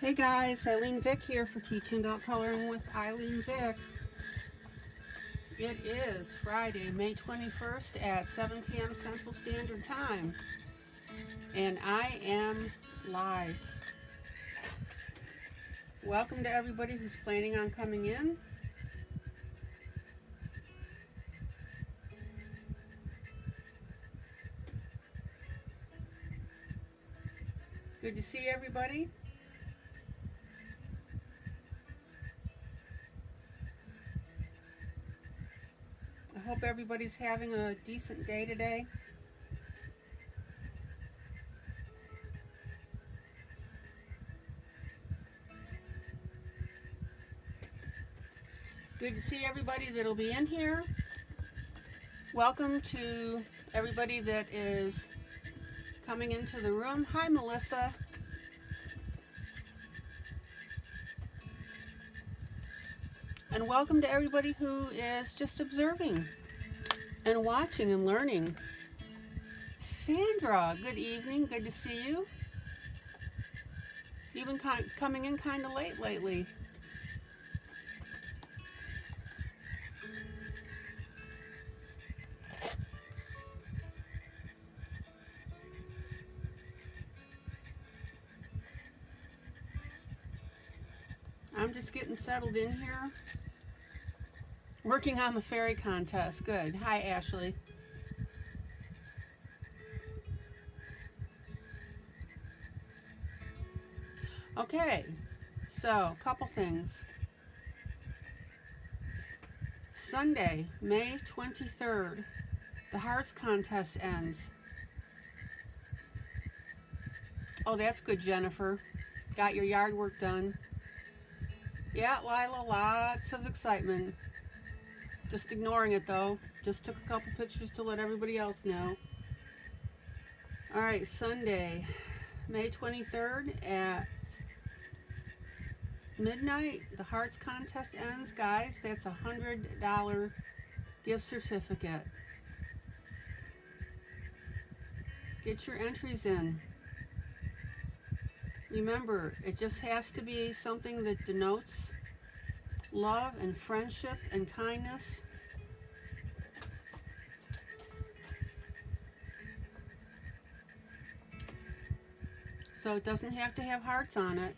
Hey guys, ILene Vick here for Teaching About Coloring with ILene Vick. It is Friday, May 21st at 7 p.m. Central Standard Time, and I am live. Welcome to everybody who's planning on coming in. Good to see everybody. I hope everybody's having a decent day today. Good to see everybody that'll be in here. Welcome to everybody that is coming into the room. Hi, Melissa. And welcome to everybody who is just observing and watching and learning. Sandra, good evening. Good to see you. You've been coming in kind of late lately. I'm just getting settled in here. Working on the fairy contest. Good. Hi, Ashley. Okay, so a couple things. Sunday, May 23rd, the Hearts contest ends. Oh, that's good, Jennifer. Got your yard work done. Yeah, Lila, lots of excitement. Just ignoring it though. Just took a couple pictures to let everybody else know. All right, Sunday, May 23rd at midnight, the Hearts contest ends. Guys, that's a $100 gift certificate. Get your entries in. Remember, it just has to be something that denotes love and friendship and kindness. So it doesn't have to have hearts on it.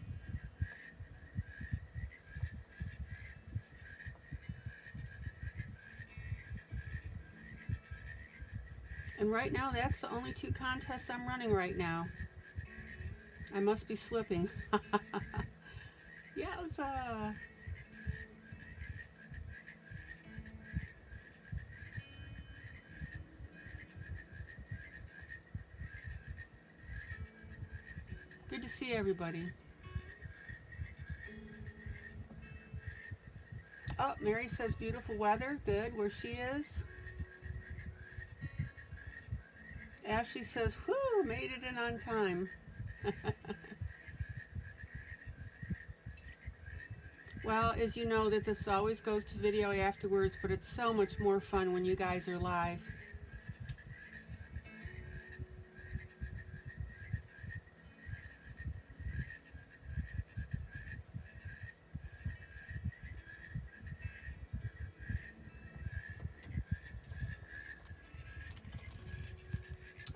And right now, that's the only two contests I'm running right now. I must be slipping. Yeah, it was good to see everybody. Oh, Mary says beautiful weather. Good, where she is. Ashley says, whoo, made it in on time. Well, as you know, that this always goes to video afterwards, but it's so much more fun when you guys are live.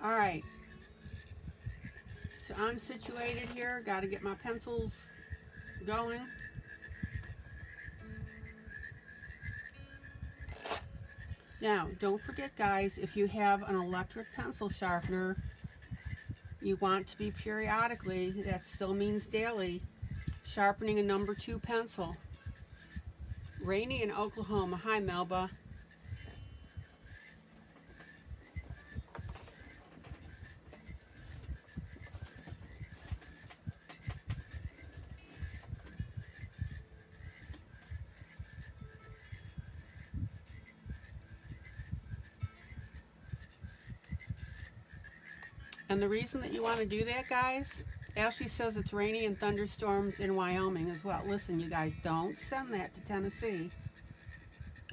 All right. So I'm situated here. Got to get my pencils going. Now, don't forget, guys, if you have an electric pencil sharpener, you want to be periodically, that still means daily, sharpening a number 2 pencil. Rainy in Oklahoma. Hi, Melba. And the reason that you want to do that, guys, Ashley says it's rainy and thunderstorms in Wyoming as well. Listen, you guys, don't send that to Tennessee.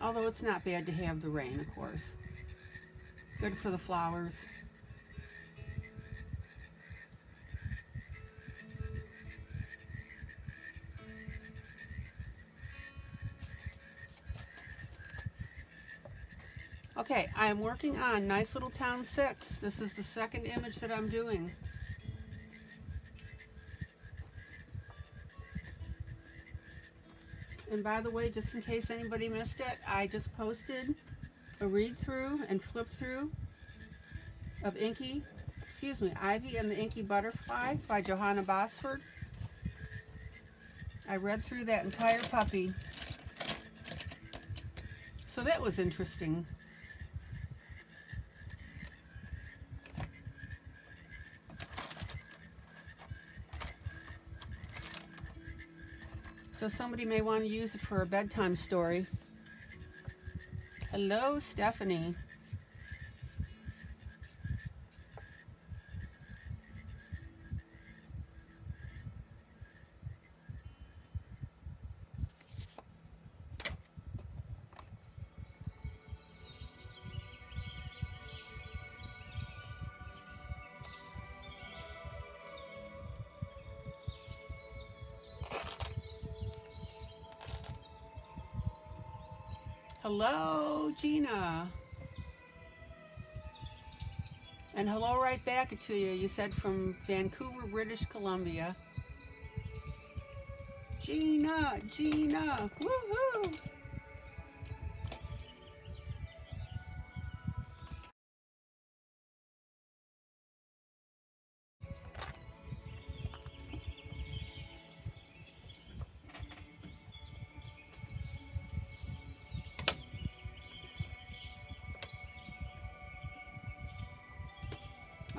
Although it's not bad to have the rain, of course. Good for the flowers. Okay, I'm working on Nice Little Town 6. This is the second image that I'm doing. And by the way, just in case anybody missed it, I just posted a read-through and flip-through of Ivy and the Inky Butterfly by Johanna Bosford. I read through that entire puppy. So that was interesting. So somebody may want to use it for a bedtime story. Hello, Stephanie. Hello, Gina. And hello right back to you. You said from Vancouver, British Columbia. Gina, Gina, woohoo!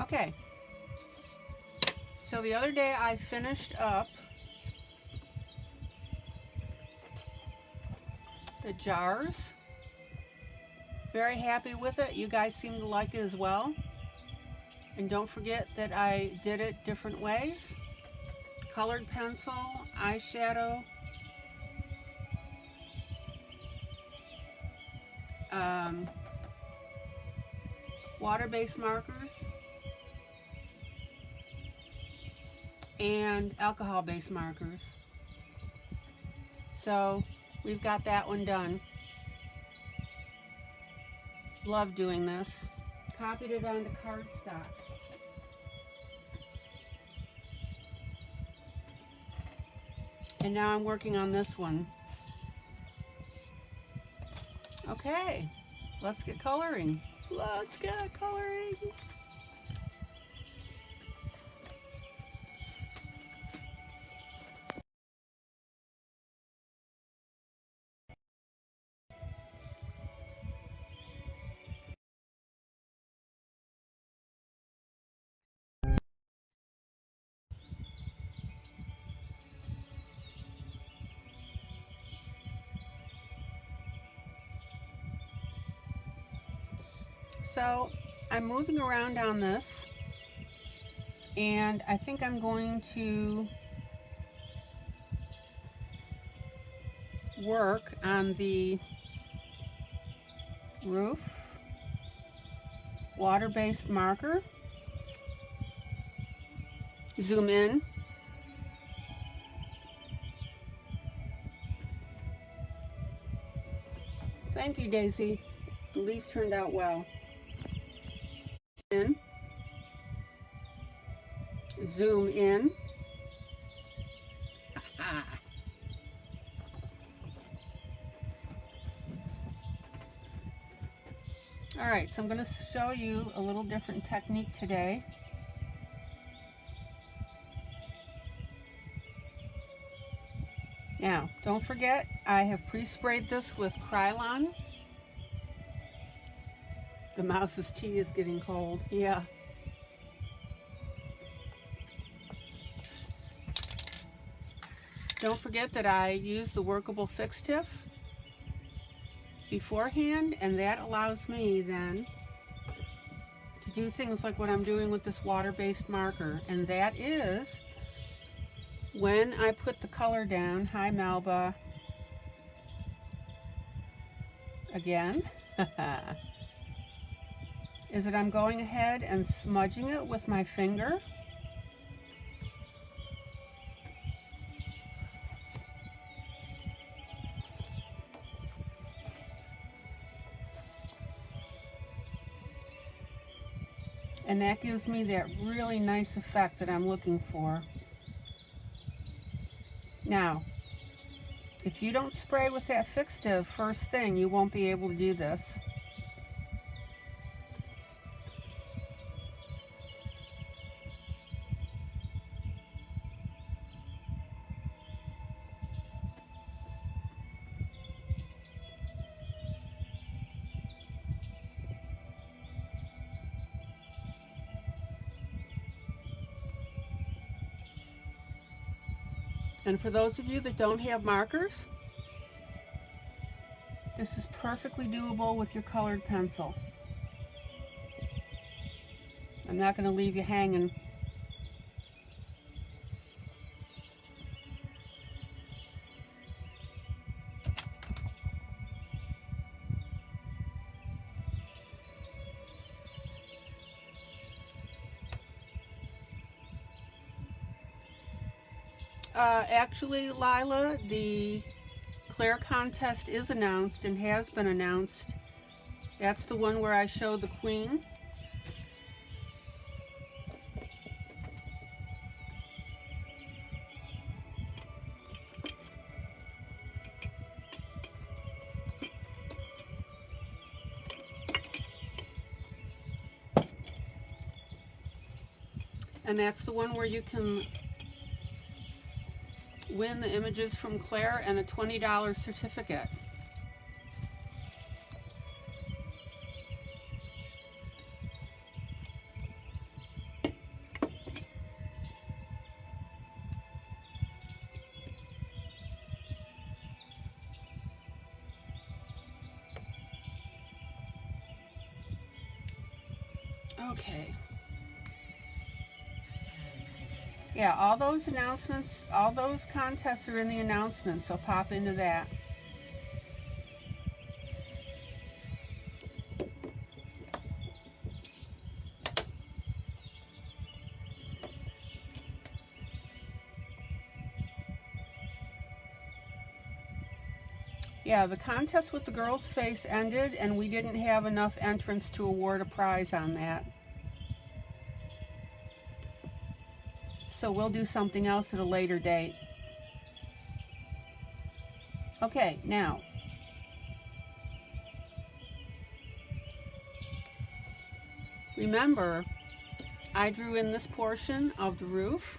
Okay. So the other day I finished up the jars. Very happy with it. You guys seem to like it as well. And don't forget that I did it different ways. Colored pencil, eyeshadow, water-based markers, and alcohol-based markers. So we've got that one done. Love doing this. Copied it onto cardstock. And now I'm working on this one. Okay, let's get coloring. Let's get coloring. So I'm moving around on this, and I think I'm going to work on the roof water-based marker. Zoom in. Thank you, Daisy. The leaf turned out well. In. Zoom in. All right, so I'm going to show you a little different technique today. Now, don't forget, I have pre-sprayed this with Krylon. The mouse's tea is getting cold. Yeah. Don't forget that I use the workable fix tip beforehand, and that allows me then to do things like what I'm doing with this water-based marker, and that is when I put the color down. Hi, Melba. Again. Is that I'm going ahead and smudging it with my finger. And that gives me that really nice effect that I'm looking for. Now, if you don't spray with that fixative first thing, you won't be able to do this. And for those of you that don't have markers, this is perfectly doable with your colored pencil. I'm not going to leave you hanging. Actually, Lila, the Claire contest is announced and has been announced. That's the one where I showed the queen. And that's the one where you can win the images from Claire and a $20 certificate. Okay. Yeah, all those announcements, all those contests are in the announcements, so pop into that. Yeah, the contest with the girl's face ended and we didn't have enough entrants to award a prize on that. So we'll do something else at a later date. Okay, now, remember, I drew in this portion of the roof.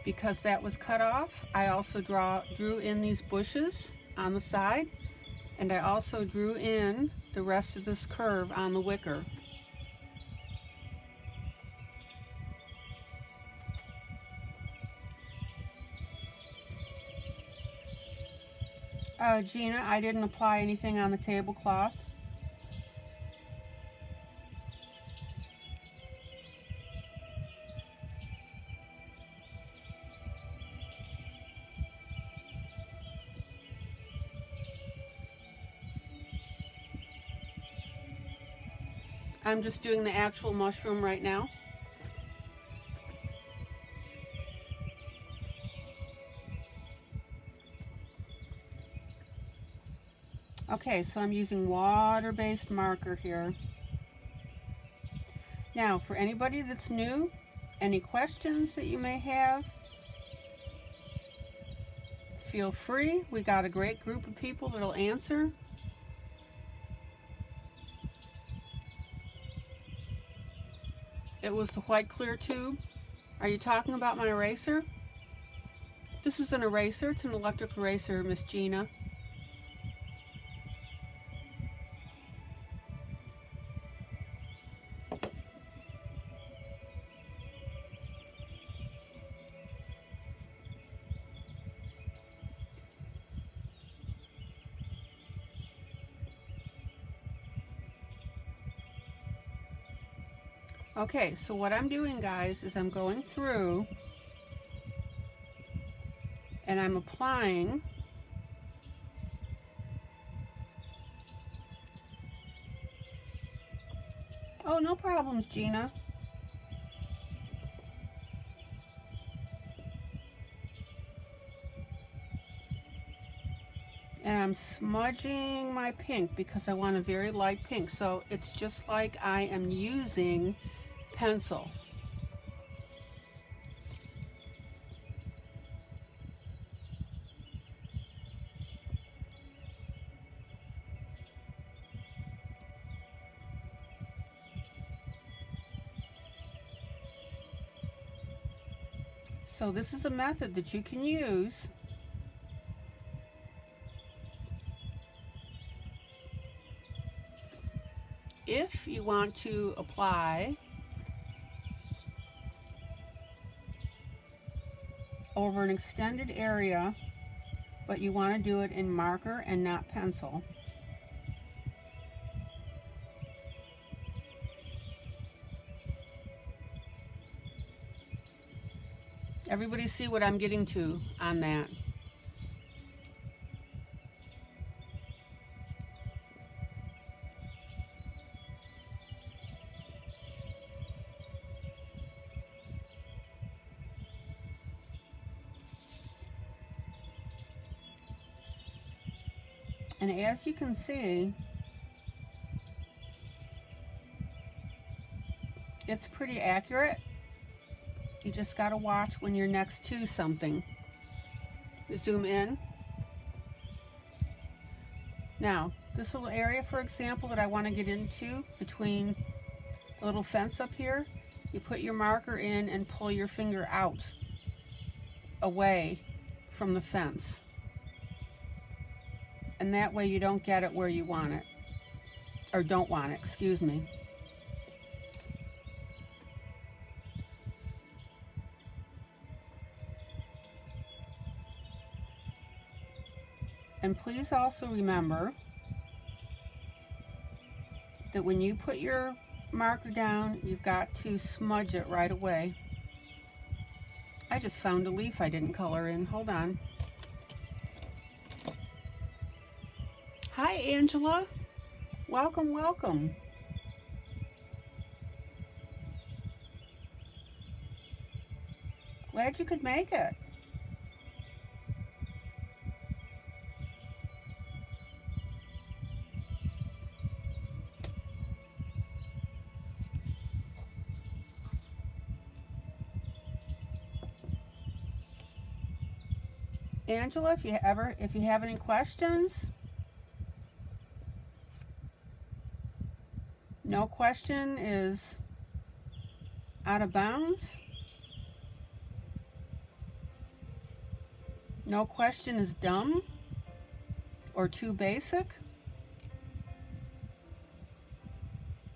Because that was cut off, I also drew in these bushes on the side, and I also drew in the rest of this curve on the wicker. Gina, I didn't apply anything on the tablecloth. I'm just doing the actual mushroom right now. Okay, so I'm using water-based marker here. Now, for anybody that's new, any questions that you may have, feel free. We got a great group of people that'll answer. It was the white clear tube. Are you talking about my eraser? This is an eraser. It's an electric eraser, Miss Gina. Okay, so what I'm doing, guys, is I'm going through and I'm applying Oh, no problems, Gina. And I'm smudging my pink because I want a very light pink. So it's just like I am using pencil. So this is a method that you can use if you want to apply over an extended area, but you want to do it in marker and not pencil. Everybody see what I'm getting to on that? And as you can see, it's pretty accurate. You just got to watch when you're next to something. Zoom in. Now, this little area, for example, that I want to get into between the little fence up here, you put your marker in and pull your finger out, away from the fence. And that way you don't get it where you want it, or don't want it, excuse me. And please also remember that when you put your marker down, you've got to smudge it right away. I just found a leaf I didn't color in. Hold on. Hi, Angela. Welcome, welcome. Glad you could make it. Angela, if you have any questions, no question is out of bounds. No question is dumb or too basic.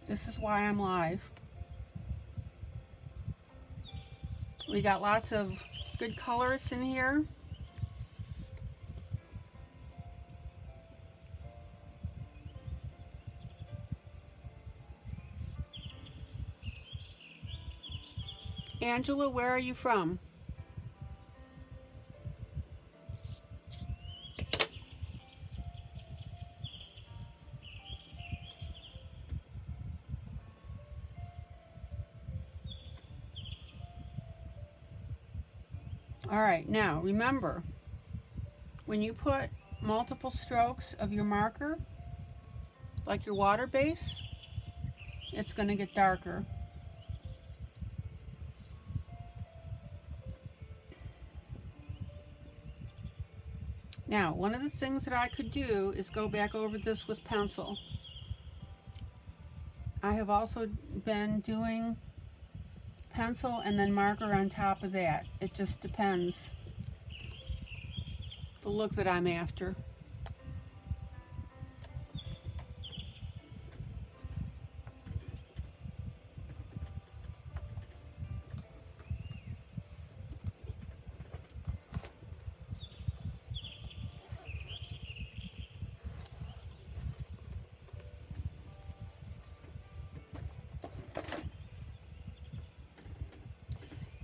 This is why I'm live. We got lots of good colors in here. Angela, where are you from? All right, now remember, when you put multiple strokes of your marker, like your water base, it's going to get darker. Now, one of the things that I could do is go back over this with pencil. I have also been doing pencil and then marker on top of that. It just depends the look that I'm after.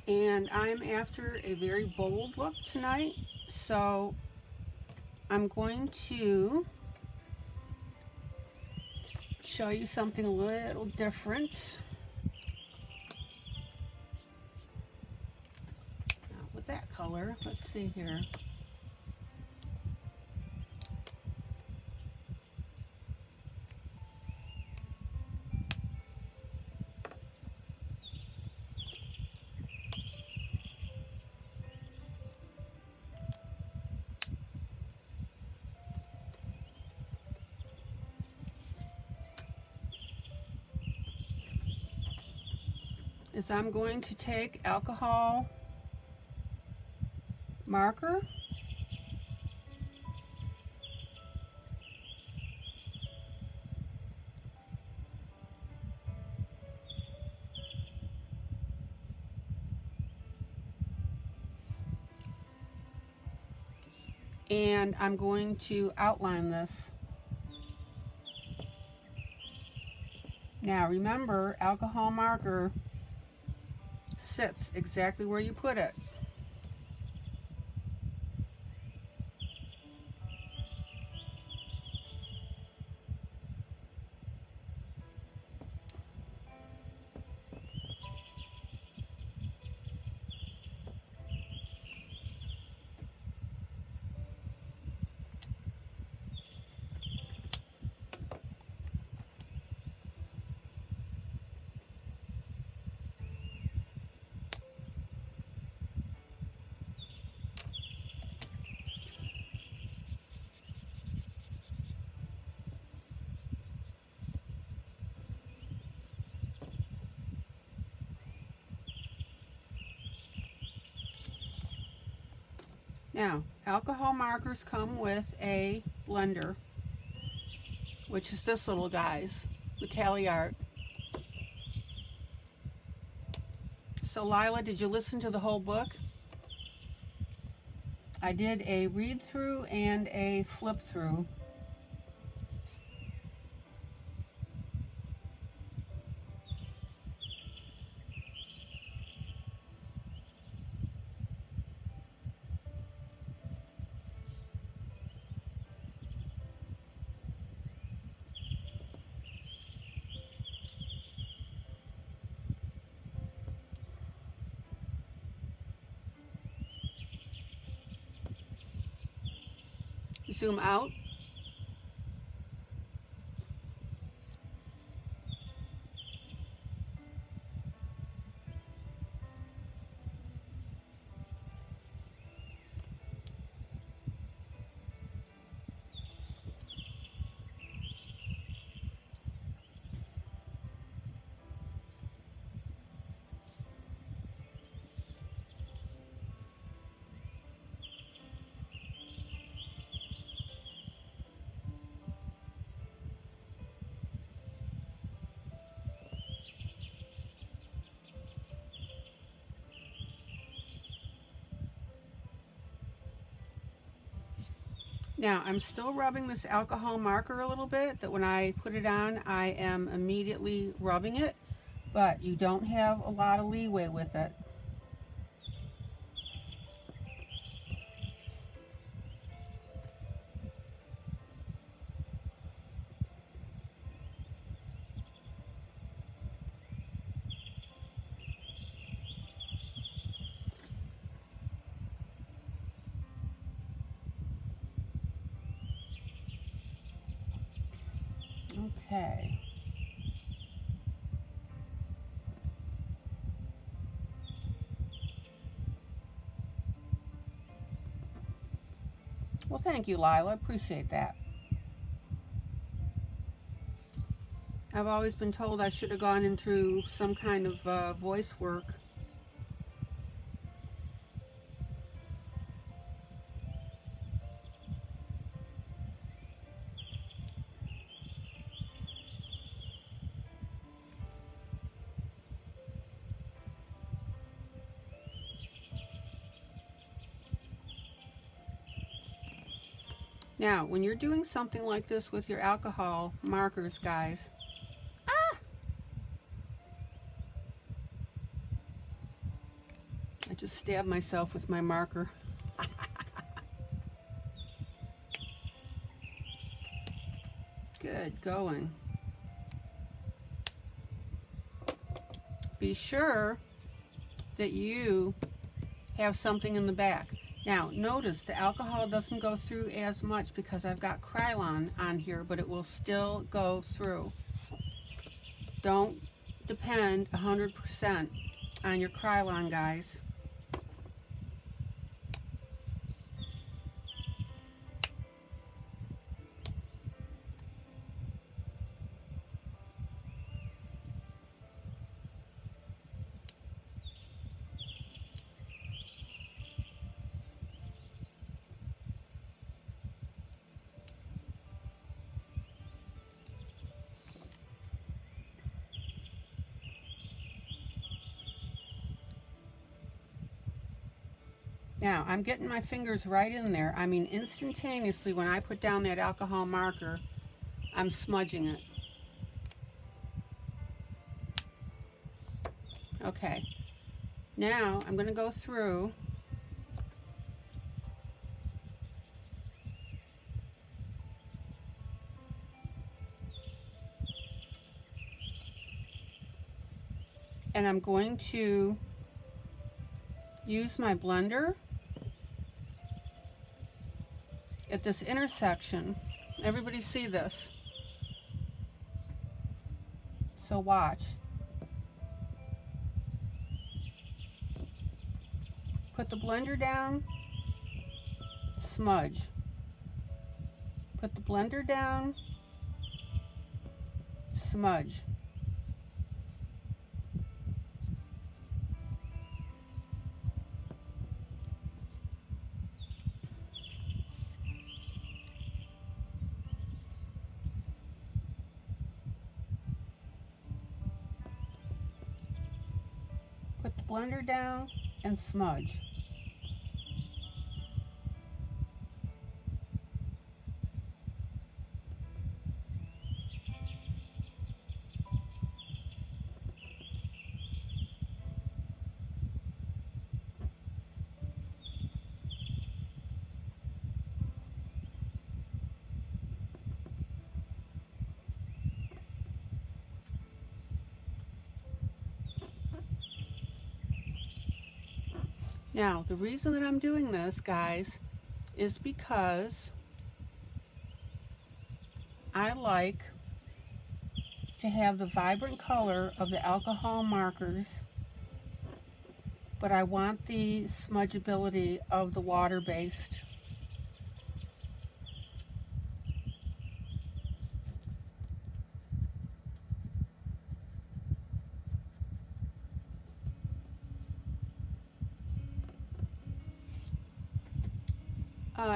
And I'm after a very bold look tonight, so I'm going to show you something a little different. Now with that color, let's see here. is I'm going to take alcohol marker and I'm going to outline this. Now remember, alcohol marker sits exactly where you put it. Now, alcohol markers come with a blender, which is this little guy's, the Cali Art. So Lila, did you listen to the whole book? I did a read through and a flip through. Zoom out. Now, I'm still rubbing this alcohol marker a little bit, that when I put it on, I am immediately rubbing it, but you don't have a lot of leeway with it. Okay. Well, thank you, Lila. Appreciate that. I've always been told I should have gone into some kind of voice work. Now, when you're doing something like this with your alcohol markers, guys, I just stabbed myself with my marker. Good going. Be sure that you have something in the back. Now, notice the alcohol doesn't go through as much because I've got Krylon on here, but it will still go through. Don't depend 100% on your Krylon, guys. Now, I'm getting my fingers right in there. I mean, instantaneously when I put down that alcohol marker, I'm smudging it. Okay, now I'm going to go through and I'm going to use my blender at this intersection. Everybody see this? So watch. Put the blender down, smudge. Put the blender down, smudge. Put the blender down and smudge. Now, the reason that I'm doing this, guys, is because I like to have the vibrant color of the alcohol markers, but I want the smudgeability of the water-based.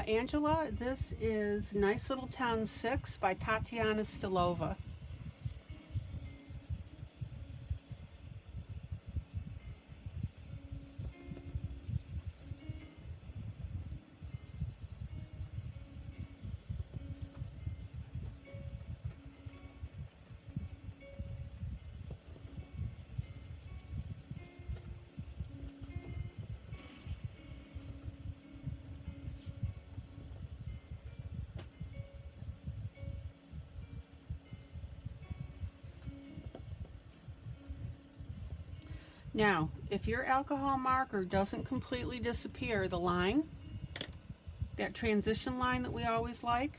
Angela, this is Nice Little Town 6 by Tatiana Stilova. Now, if your alcohol marker doesn't completely disappear, the line, that transition line that we always like,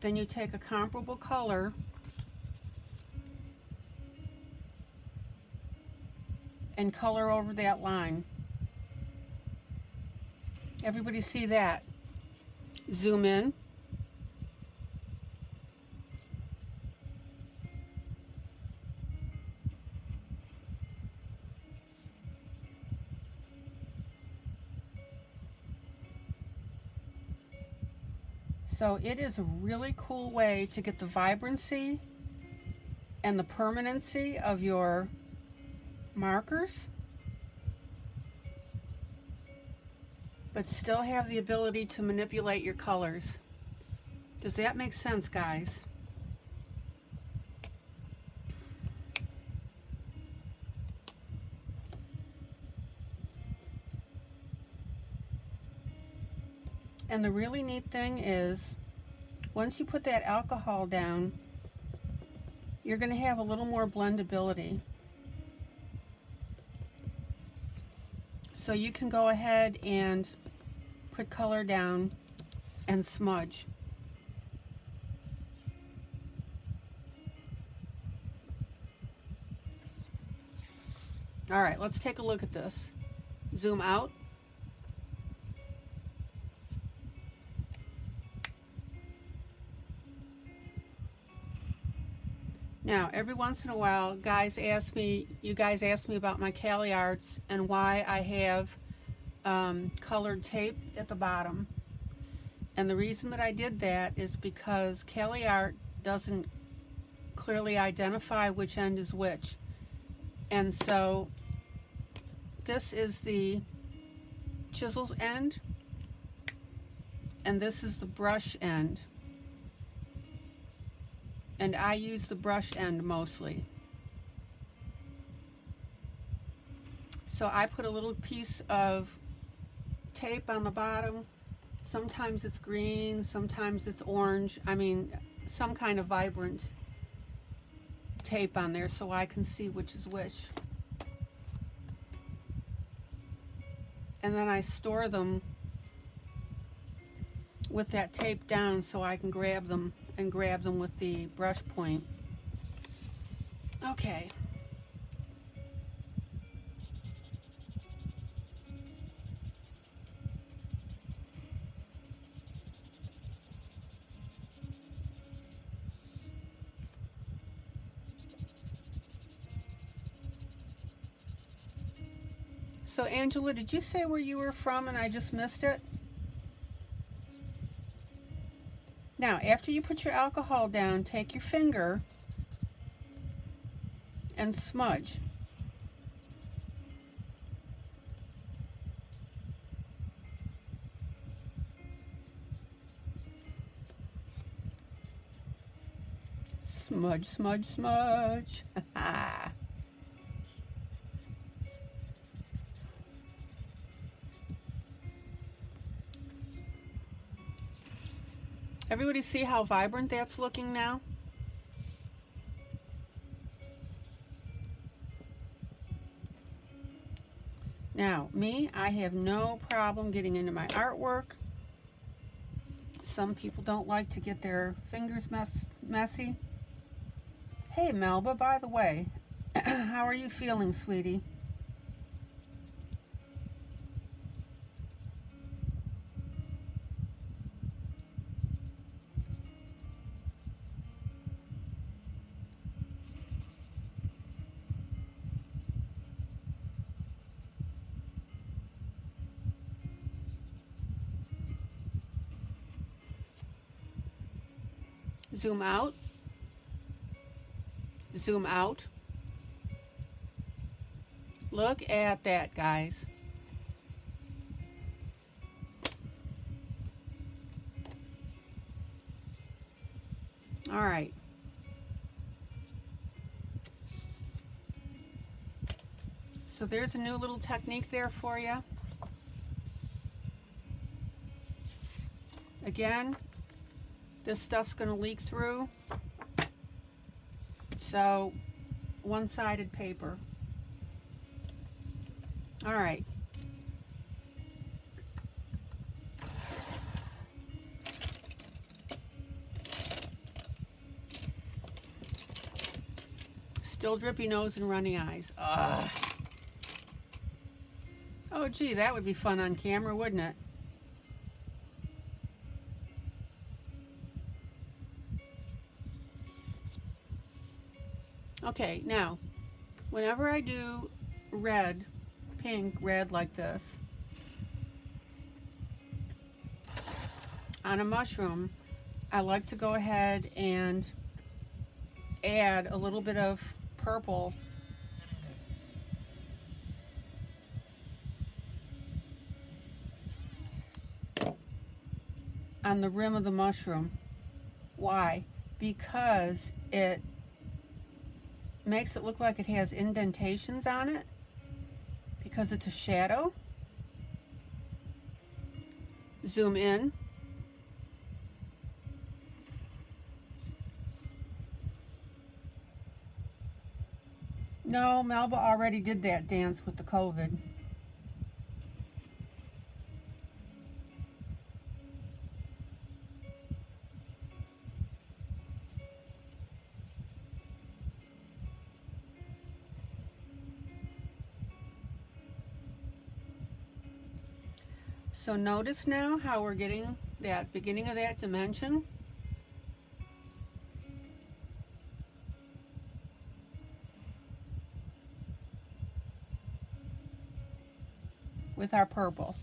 then you take a comparable color and color over that line. Everybody see that? Zoom in. So it is a really cool way to get the vibrancy and the permanency of your markers, but still have the ability to manipulate your colors. Does that make sense, guys? And the really neat thing is, once you put that alcohol down, you're going to have a little more blendability. So you can go ahead and put color down and smudge. All right, let's take a look at this. Zoom out. Now, every once in a while, you guys ask me about my Cali Arts and why I have colored tape at the bottom. And the reason that I did that is because Cali Art doesn't clearly identify which end is which. And so this is the chisel end, and this is the brush end. And I use the brush end mostly. So I put a little piece of tape on the bottom. Sometimes it's green, sometimes it's orange. I mean, some kind of vibrant tape on there so I can see which is which. And then I store them with that tape down so I can grab them and grab them with the brush point. Okay. So Angela, did you say where you were from and I just missed it? Now, after you put your alcohol down, take your finger and smudge. Smudge, smudge, smudge. Everybody see how vibrant that's looking now? Now, me, I have no problem getting into my artwork. Some people don't like to get their fingers messy. Hey, Melba, by the way, how are you feeling, sweetie? Zoom out. Zoom out. Look at that, guys. All right. So there's a new little technique there for you. Again, this stuff's going to leak through. So, one-sided paper. All right. Still drippy nose and runny eyes. Ugh. Oh, gee, that would be fun on camera, wouldn't it? Okay, now, whenever I do red, pink, red like this, on a mushroom, I like to go ahead and add a little bit of purple on the rim of the mushroom. Why? Because it makes it look like it has indentations on it because it's a shadow. Zoom in. No, Melba already did that dance with the COVID. So notice now how we're getting that beginning of that dimension. With our purple.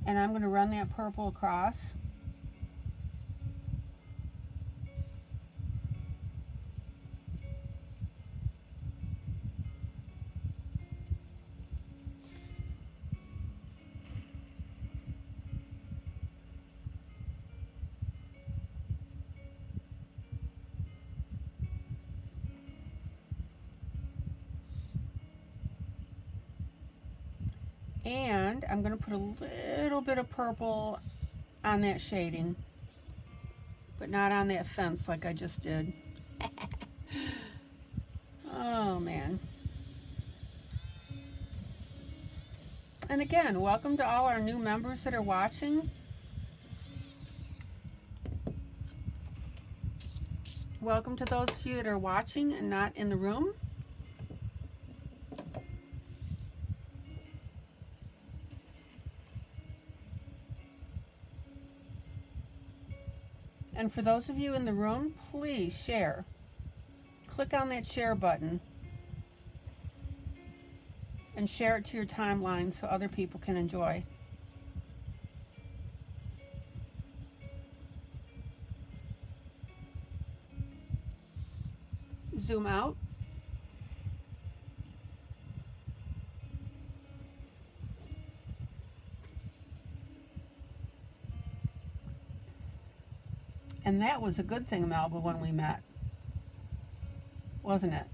And I'm going to run that purple across. And I'm going to put a little bit of purple on that shading, but not on that fence like I just did. Oh man. And again, welcome to all our new members that are watching. Welcome to those of you that are watching and not in the room. And for those of you in the room, please share. Click on that share button and share it to your timeline so other people can enjoy. Zoom out. And that was a good thing, Melba, when we met, wasn't it?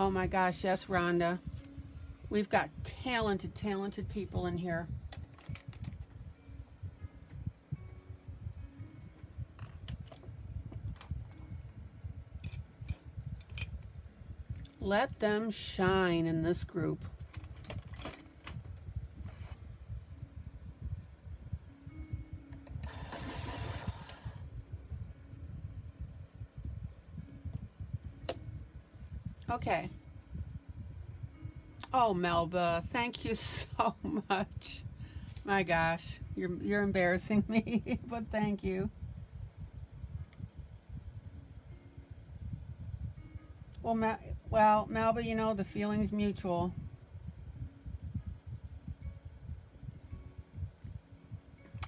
Oh my gosh, yes, Rhonda. We've got talented, talented people in here. Let them shine in this group. Okay. Oh, Melba, thank you so much. My gosh, you're embarrassing me, but thank you. Well, Melba, you know, the feeling's mutual.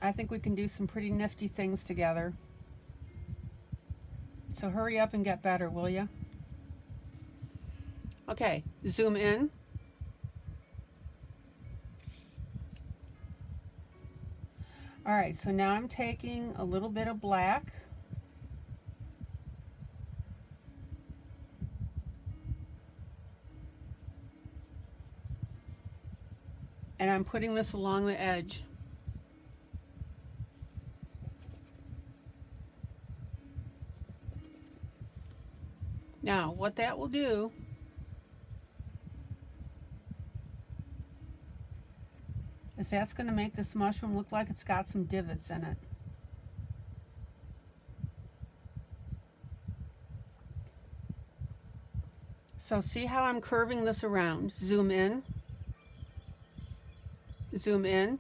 I think we can do some pretty nifty things together. So hurry up and get better, will you? Okay, zoom in. All right, so now I'm taking a little bit of black. And I'm putting this along the edge. Now, what that will do is that's going to make this mushroom look like it's got some divots in it. So see how I'm curving this around? Zoom in. Zoom in.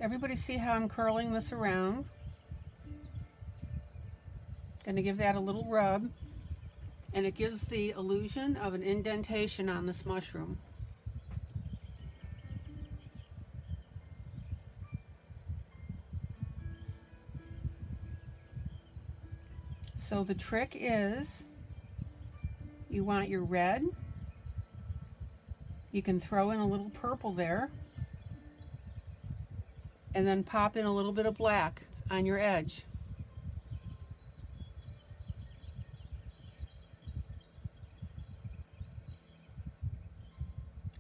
Everybody see how I'm curling this around? Going to give that a little rub, and it gives the illusion of an indentation on this mushroom. So the trick is, you want your red, you can throw in a little purple there, and then pop in a little bit of black on your edge.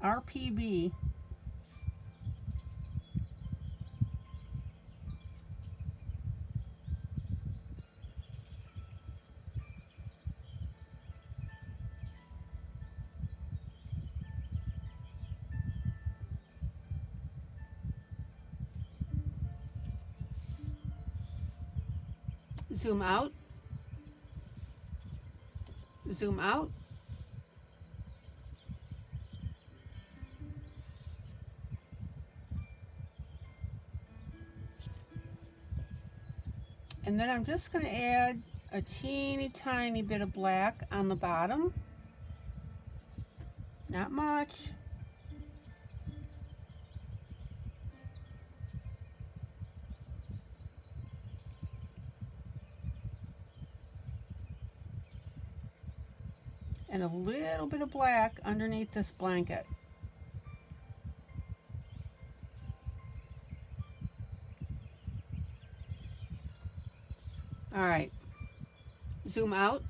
RPB. Zoom out, zoom out, and then I'm just going to add a teeny tiny bit of black on the bottom, not much. And a little bit of black underneath this blanket. All right, zoom out.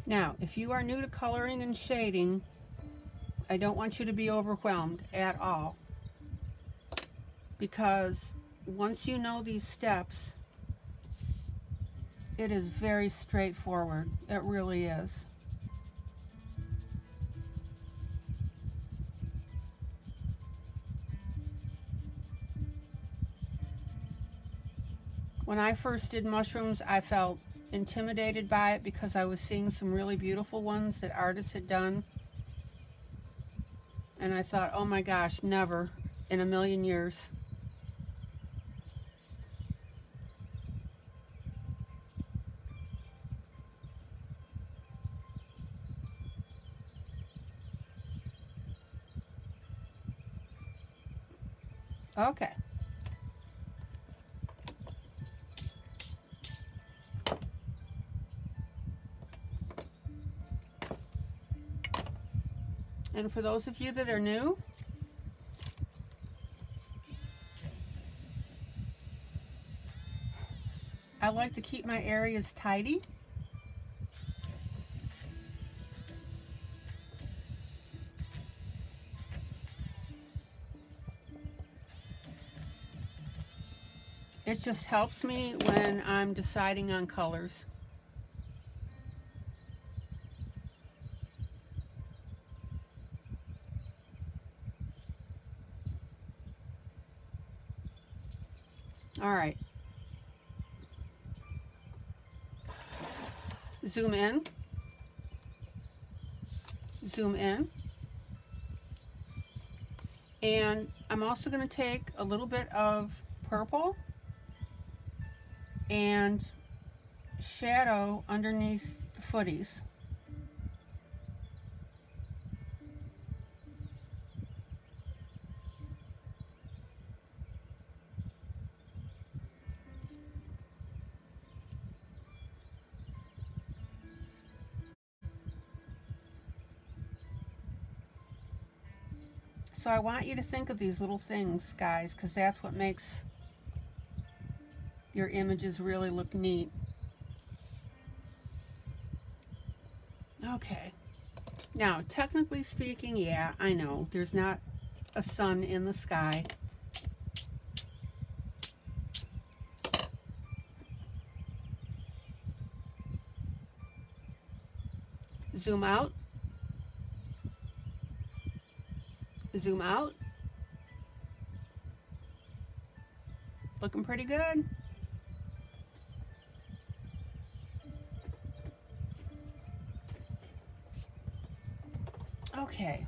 Now, if you are new to coloring and shading, I don't want you to be overwhelmed at all, because once you know these steps, it is very straightforward. It really is. When I first did mushrooms, I felt intimidated by it because I was seeing some really beautiful ones that artists had done. And I thought, oh my gosh, never in a million years. Okay. And for those of you that are new, I like to keep my areas tidy. It just helps me when I'm deciding on colors. All right. Zoom in. Zoom in. And I'm also going to take a little bit of purple and shadow underneath the footies. So I want you to think of these little things, guys, because that's what makes your images really look neat. Okay. Now, technically speaking, yeah, I know, there's not a sun in the sky. Zoom out. Zoom out. Looking pretty good. Okay.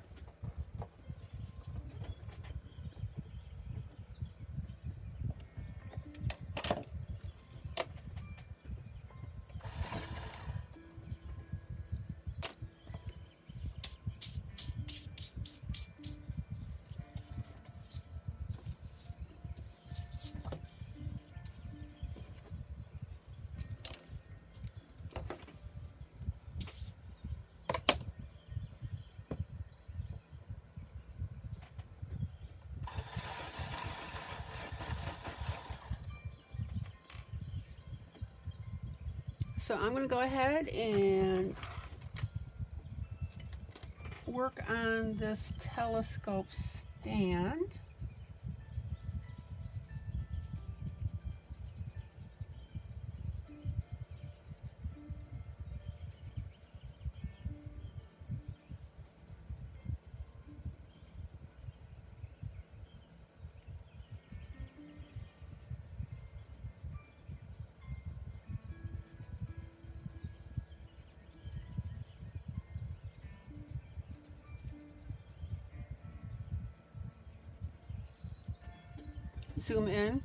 So I'm going to go ahead and work on this telescope stand. Zoom in.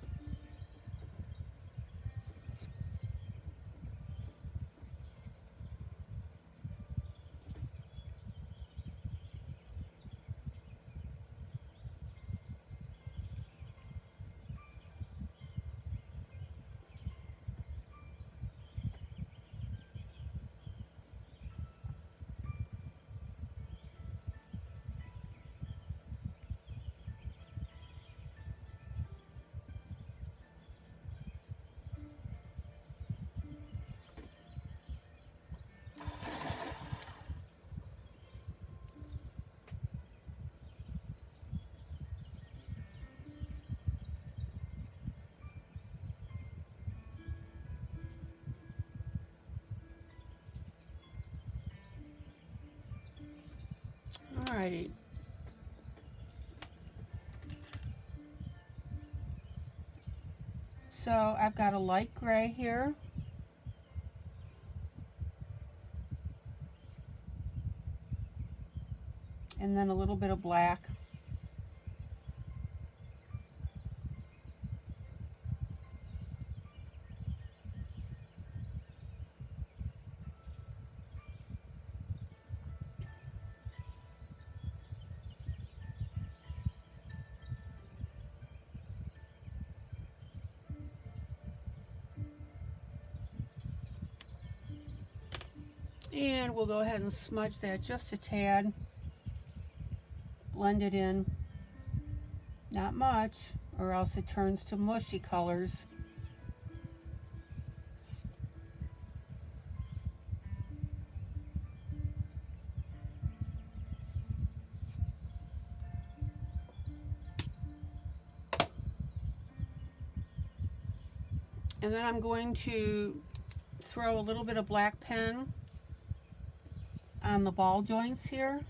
Alrighty. So I've got a light gray here. And then a little bit of black. And we'll go ahead and smudge that just a tad. Blend it in. Not much, or else it turns to mushy colors. And then I'm going to throw a little bit of black pen on the ball joints here.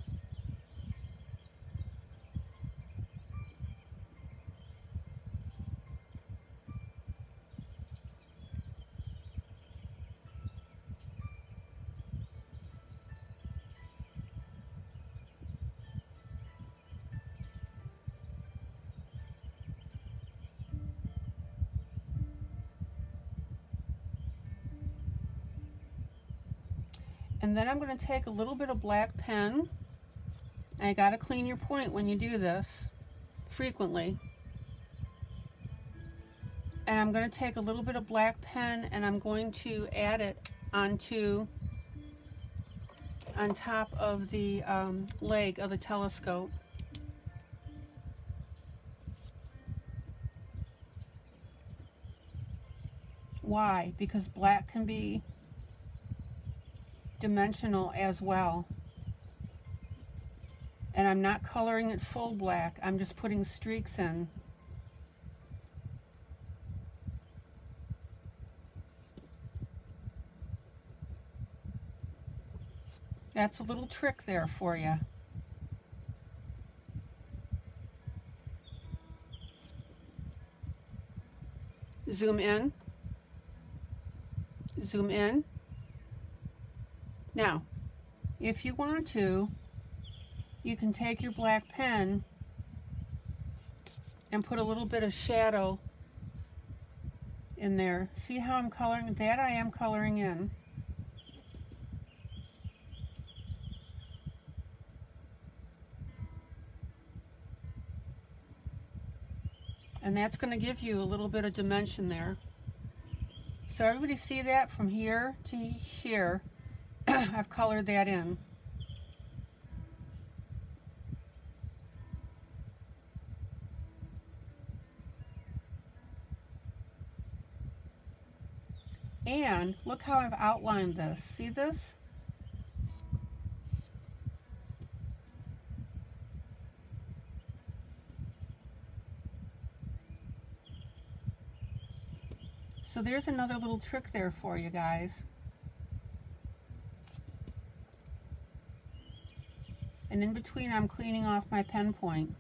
And then I'm going to take a little bit of black pen. I got to clean your point when you do this frequently. And I'm going to take a little bit of black pen and I'm going to add it on top of the leg of the telescope. Why? Because black can be dimensional as well. And I'm not coloring it full black, I'm just putting streaks in. That's a little trick there for you. Zoom in. Zoom in. Now, if you want to, you can take your black pen and put a little bit of shadow in there. See how I'm coloring? That I am coloring in. And that's going to give you a little bit of dimension there. So everybody see that from here to here? I've colored that in. And look how I've outlined this. See this? So there's another little trick there for you guys. And in between I'm cleaning off my pen point.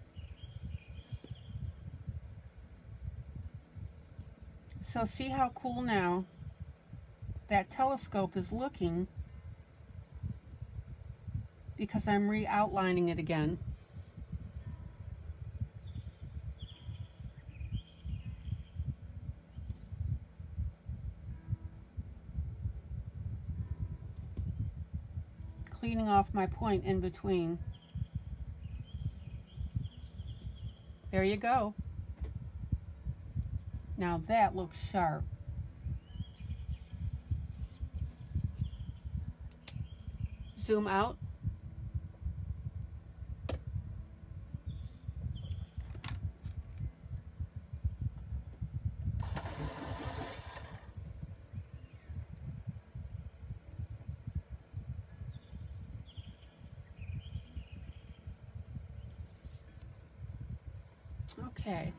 So see how cool now that telescope is looking because I'm re-outlining it again. off my point in between. There you go. Now that looks sharp. Zoom out. Okay.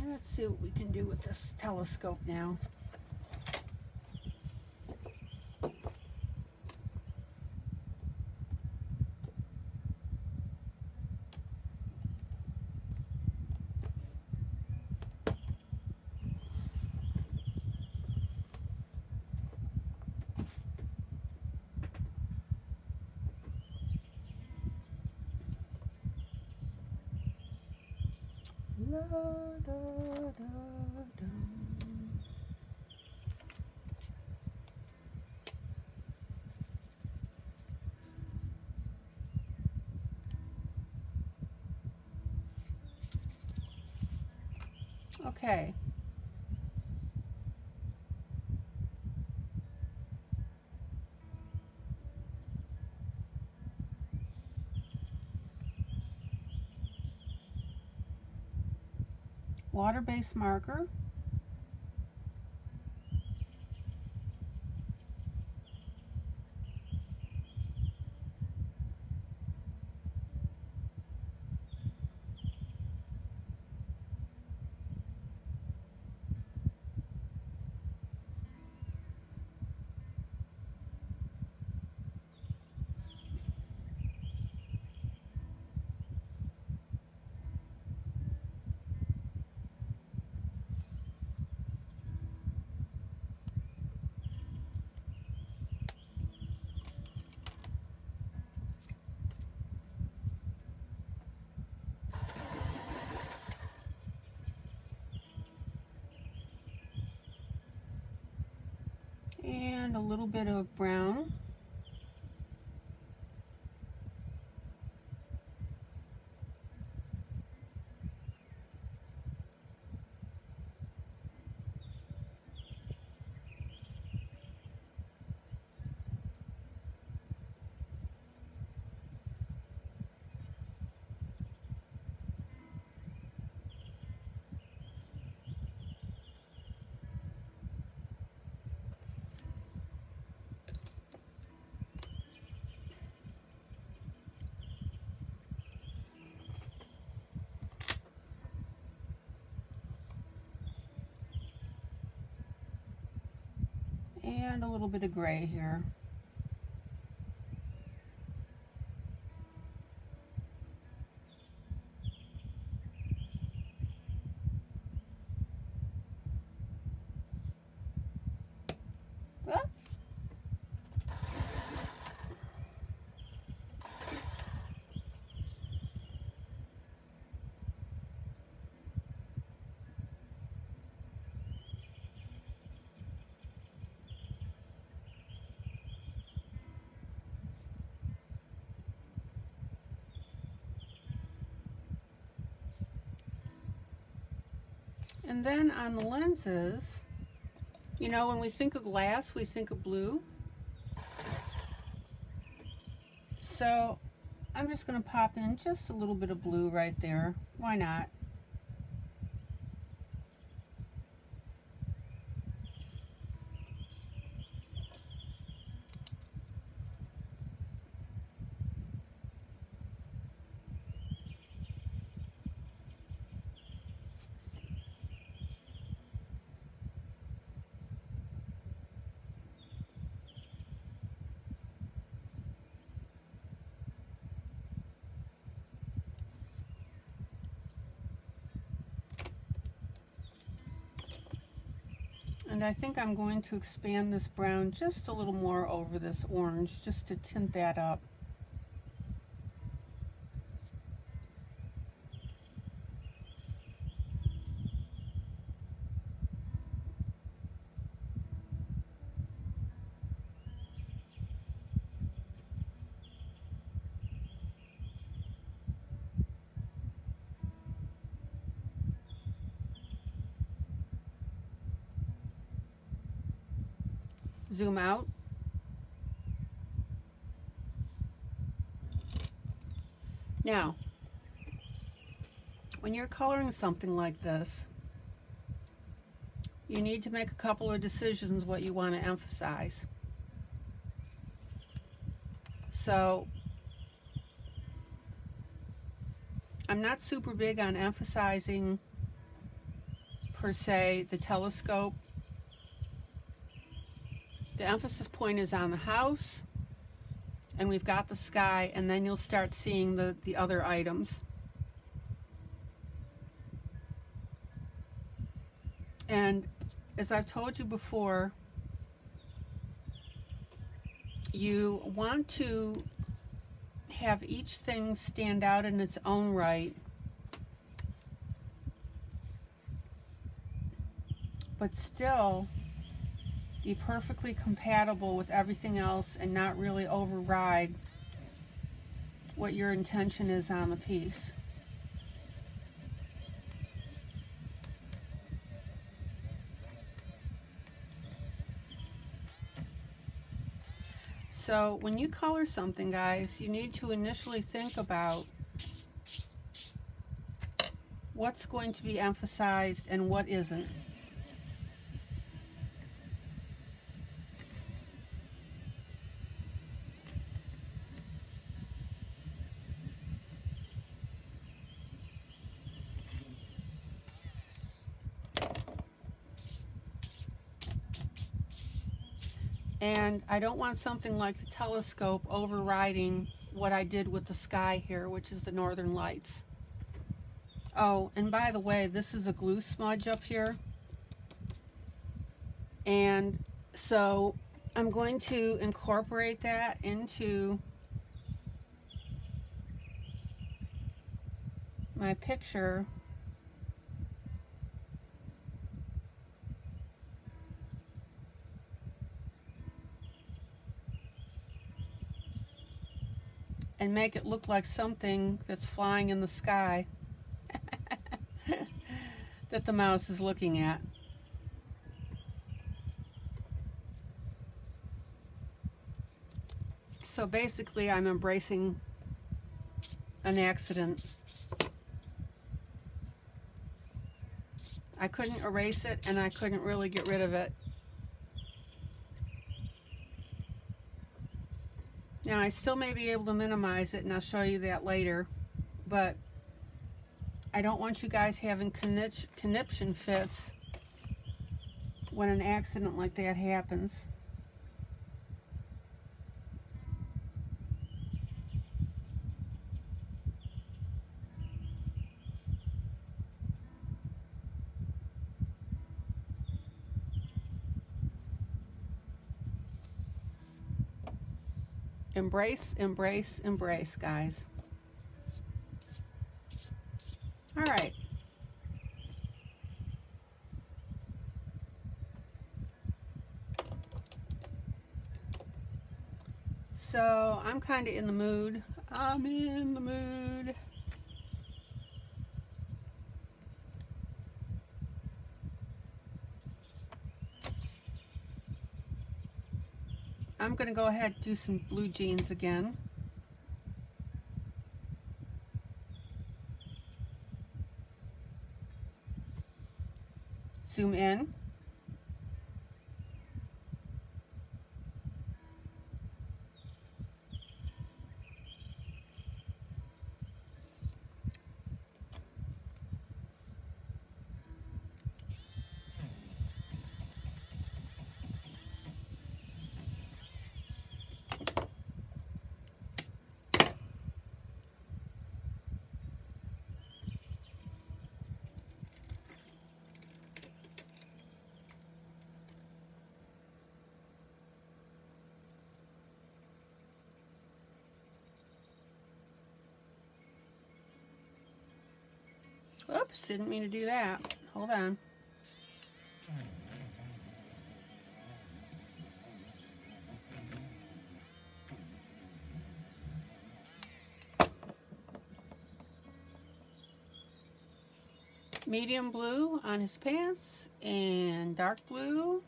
Let's see what we can do with this telescope now. La, da, da, da. Okay. Water-based marker. And a little bit of brown. And a little bit of gray here. Ah. And then on the lenses, you know, when we think of glass, we think of blue. So I'm just going to pop in just a little bit of blue right there. Why not? And I think I'm going to expand this brown just a little more over this orange, just to tint that up. Zoom out. Now, when you're coloring something like this, you need to make a couple of decisions what you want to emphasize. So, I'm not super big on emphasizing, per se, the telescope. The emphasis point is on the house, and we've got the sky, and then you'll start seeing the other items. And as I've told you before, you want to have each thing stand out in its own right, but still be perfectly compatible with everything else and not really override what your intention is on the piece. So when you color something, guys, you need to initially think about what's going to be emphasized and what isn't. And I don't want something like the telescope overriding what I did with the sky here, which is the northern lights. Oh, and by the way, this is a glue smudge up here. And so I'm going to incorporate that into my picture. And make it look like something that's flying in the sky that the mouse is looking at. So basically, I'm embracing an accident. I couldn't erase it, and I couldn't really get rid of it. Now, I still may be able to minimize it, and I'll show you that later, but I don't want you guys having conniption fits when an accident like that happens. Embrace, embrace, embrace, guys. All right. So I'm kind of in the mood. I'm in the mood. I'm going to go ahead and do some blue jeans again. Zoom in. Oops, didn't mean to do that. Hold on. Medium blue on his pants and dark blue.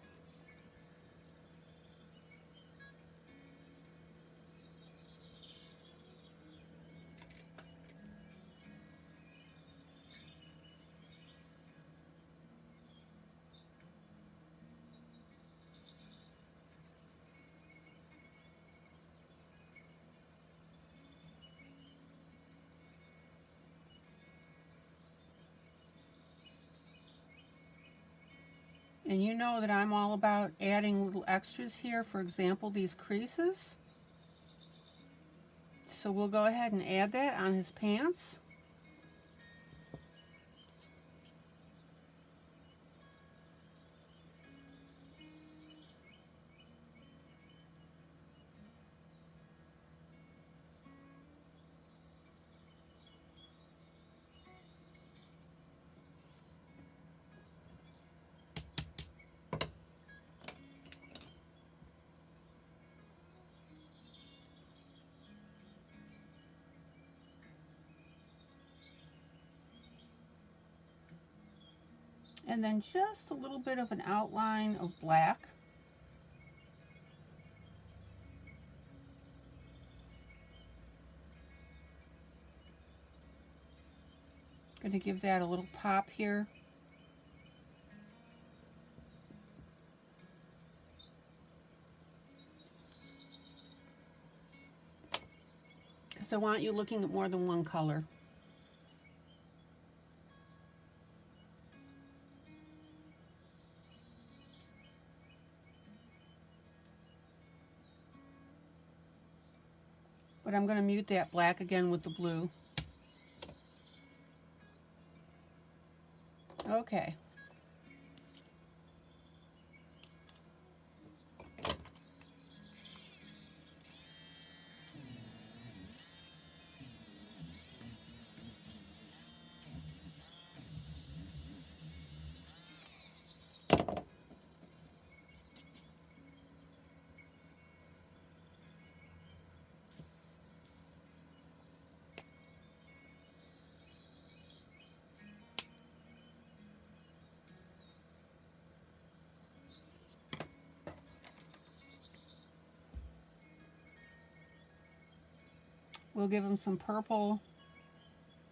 And you know that I'm all about adding little extras here, for example, these creases. So we'll go ahead and add that on his pants. And then just a little bit of an outline of black. Going to give that a little pop here. Because I want you looking at more than one color. But I'm going to mute that black again with the blue. Okay. We'll give him some purple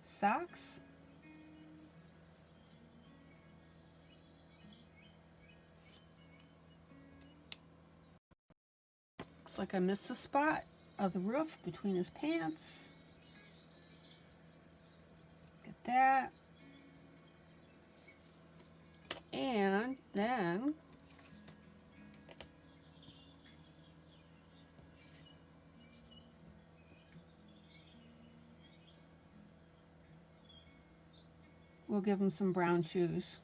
socks. Looks like I missed a spot of the roof between his pants. Get that. And then we'll give him some brown shoes.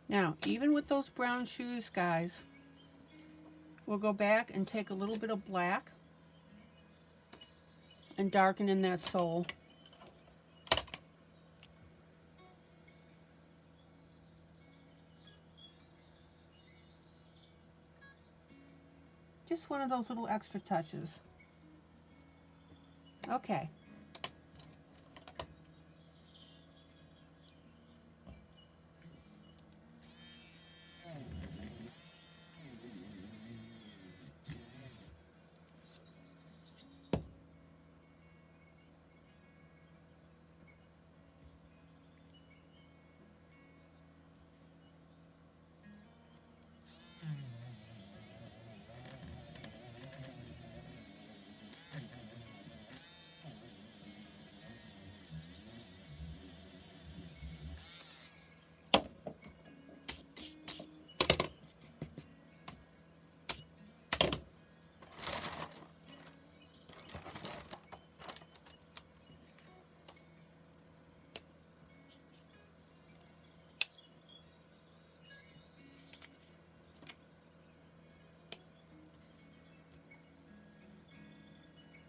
Now, even with those brown shoes, guys, we'll go back and take a little bit of black and darken in that sole. Just one of those little extra touches. Okay.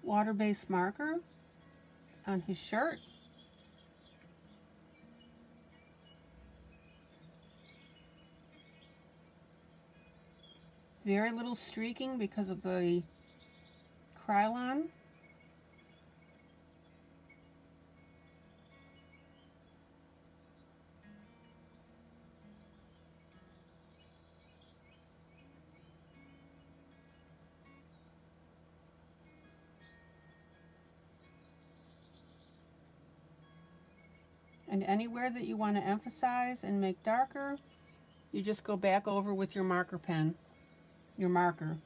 water-based marker on his shirt. Very little streaking because of the Krylon. And anywhere that you want to emphasize and make darker, you just go back over with your marker pen, your marker.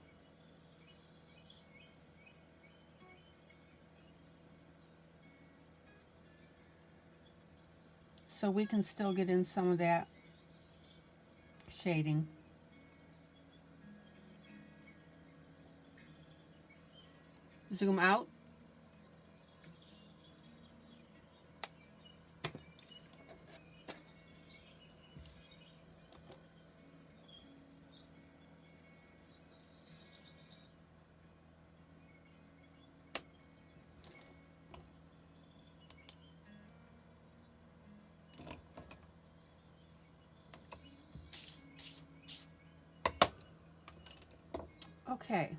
So we can still get in some of that shading. Zoom out. Okay.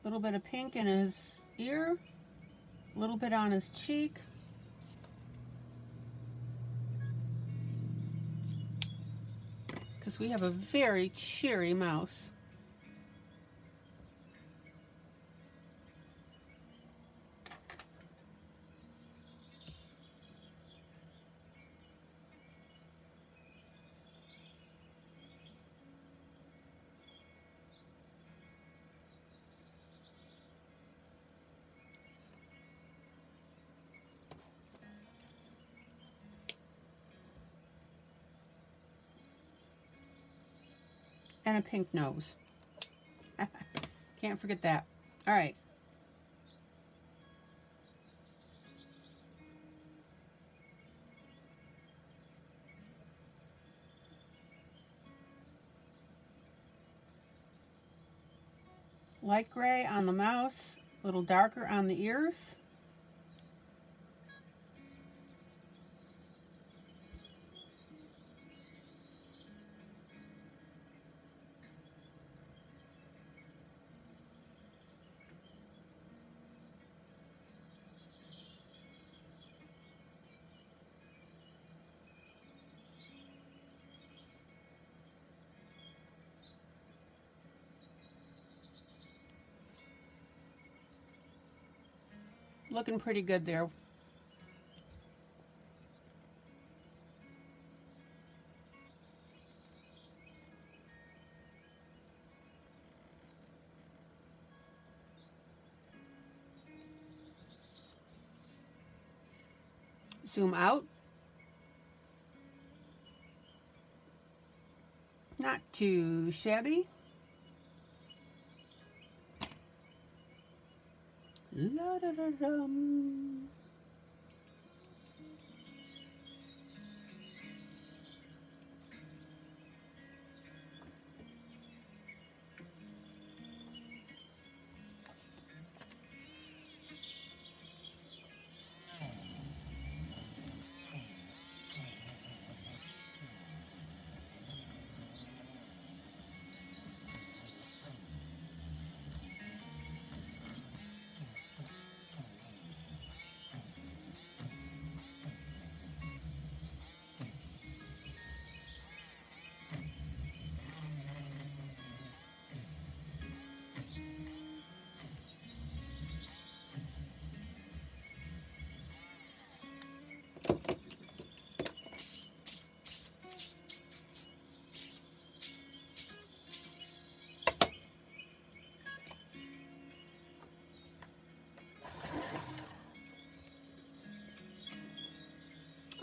A little bit of pink in his ear, a little bit on his cheek. Because we have a very cheery mouse. And a pink nose. Can't forget that. All right. Light gray on the mouse, a little darker on the ears. Looking pretty good there. Zoom out. Not too shabby. La da da dum.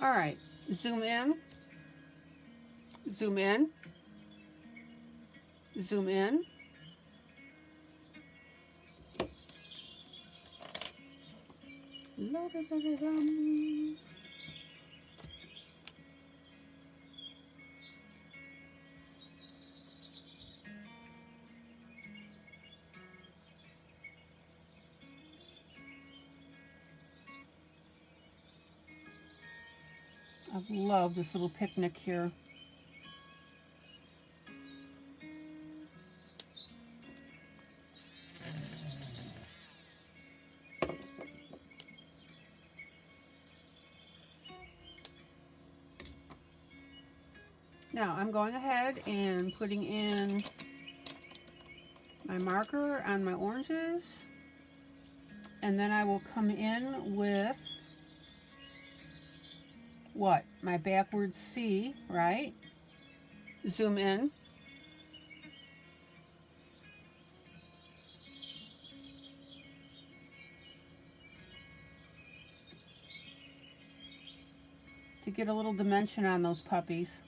All right, zoom in, zoom in, zoom in. La-da-da-da-dum. I love this little picnic here. Now I'm going ahead and putting in my marker on my oranges, and then I will come in with what? My backwards C, right? Zoom in. To get a little dimension on those puppies.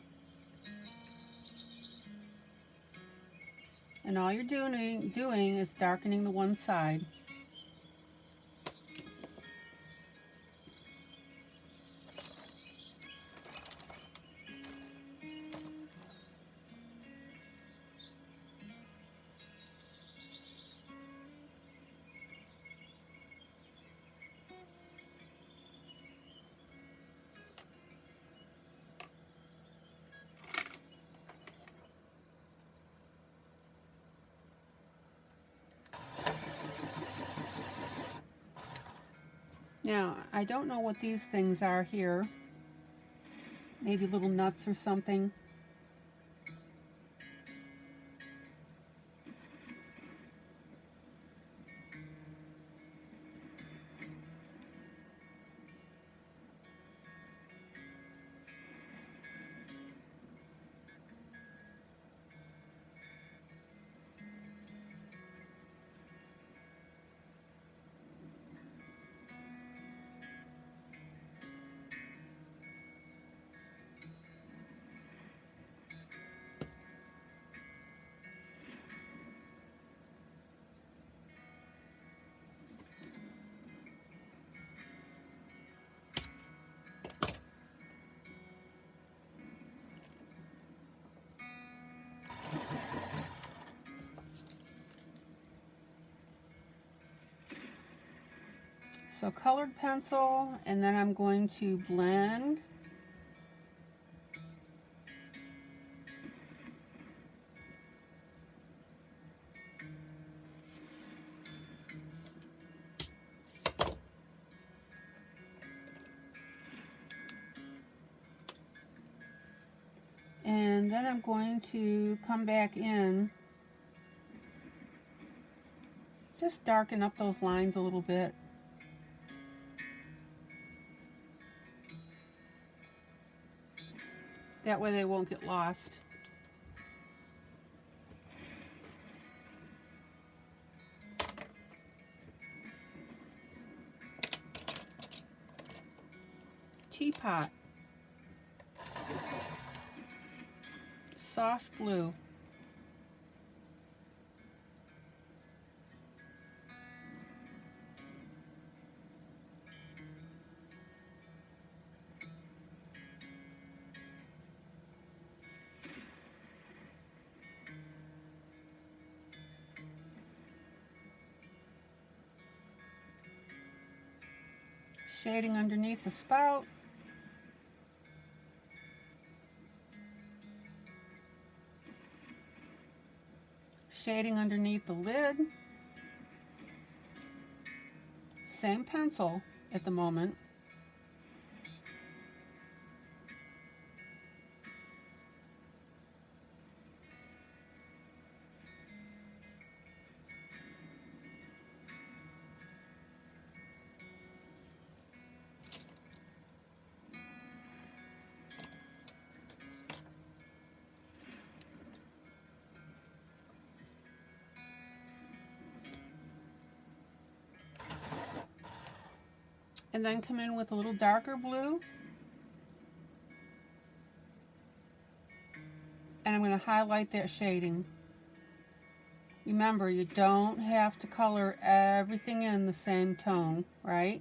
And all you're doing is darkening the one side. Now, I don't know what these things are here. Maybe little nuts or something. So colored pencil, and then I'm going to blend. And then I'm going to come back in, just darken up those lines a little bit. That way they won't get lost. Teapot. Soft blue. Shading underneath the spout. Shading underneath the lid. Same pencil at the moment. And then come in with a little darker blue. And I'm going to highlight that shading. Remember, you don't have to color everything in the same tone, right?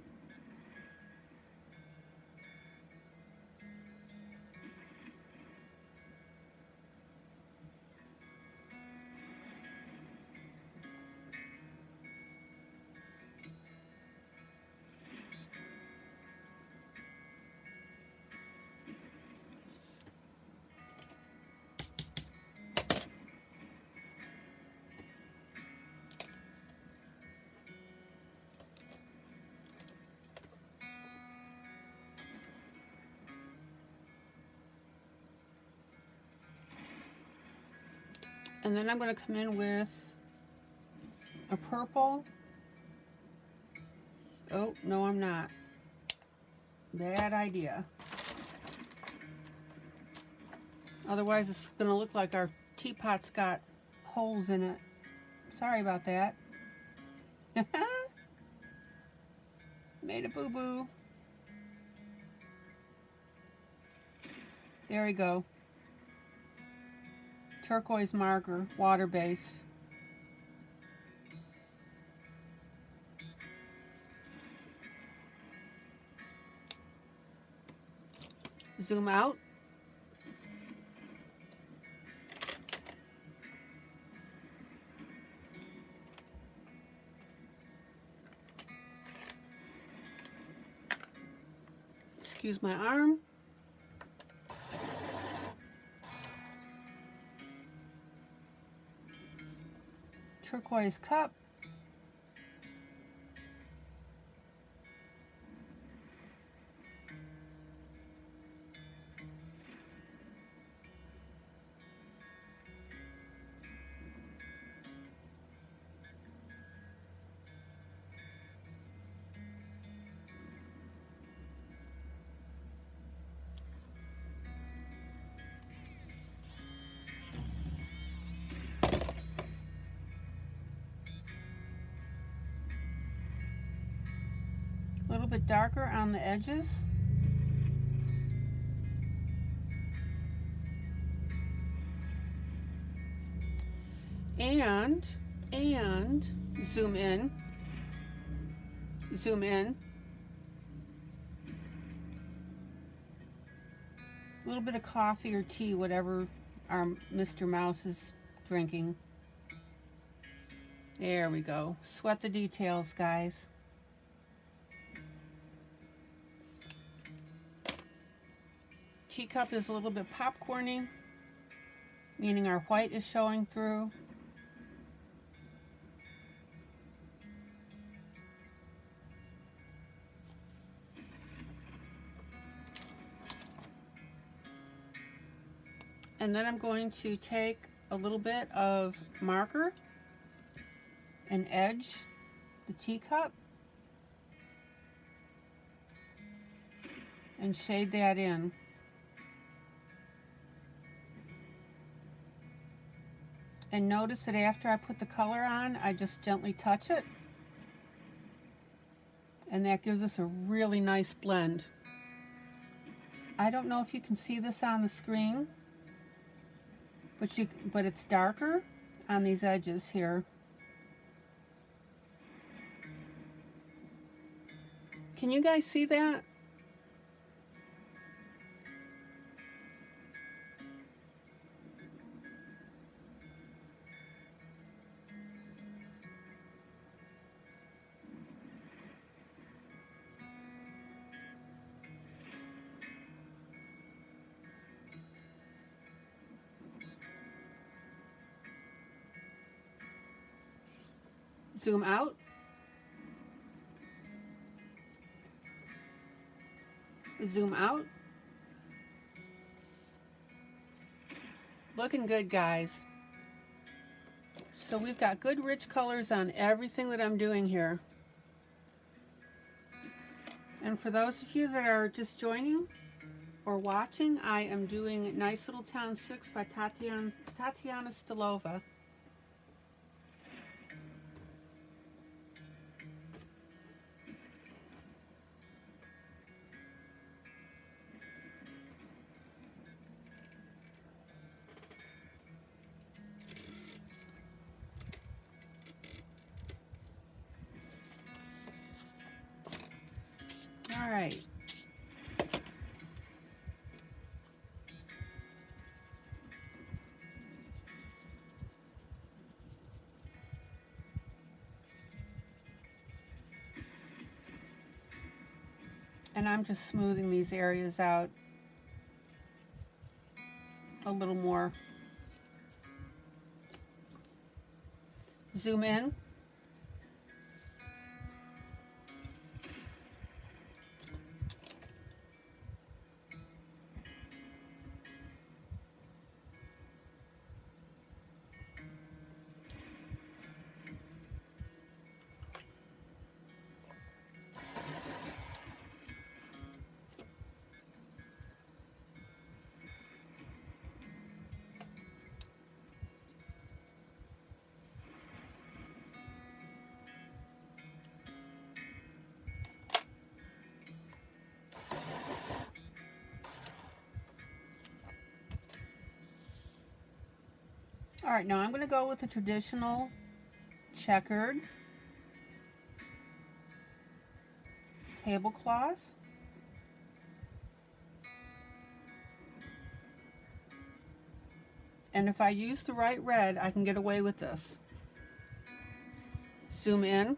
And then I'm going to come in with a purple. Oh, no, I'm not. Bad idea. Otherwise, it's going to look like our teapot's got holes in it. Sorry about that. Made a boo-boo. There we go. Turquoise marker, water-based. Zoom out. Excuse my arm. Turquoise cup. A little bit darker on the edges. And zoom in. Zoom in. A little bit of coffee or tea, whatever our Mr. Mouse is drinking. There we go. Sweat the details, guys. Teacup is a little bit popcorny, meaning our white is showing through. And then I'm going to take a little bit of marker and edge the teacup and shade that in. And notice that after I put the color on, I just gently touch it. And that gives us a really nice blend. I don't know if you can see this on the screen, but it's darker on these edges here. Can you guys see that? Zoom out. Zoom out. Looking good, guys. So we've got good rich colors on everything that I'm doing here. And for those of you that are just joining or watching, I am doing Nice Little Town 6 by Tatiana Stilova. All right. And I'm just smoothing these areas out a little more. Zoom in. All right, now I'm going to go with the traditional checkered tablecloth. And if I use the right red, I can get away with this. Zoom in.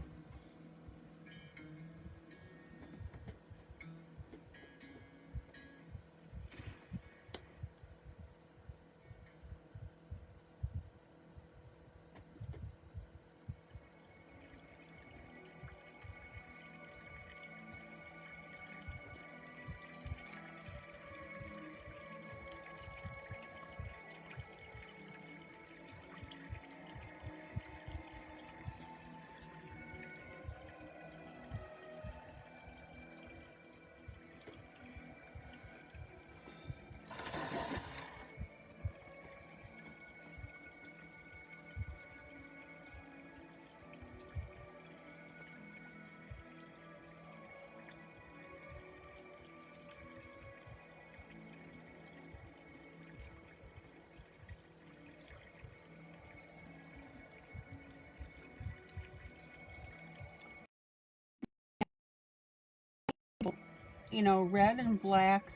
You know, red and black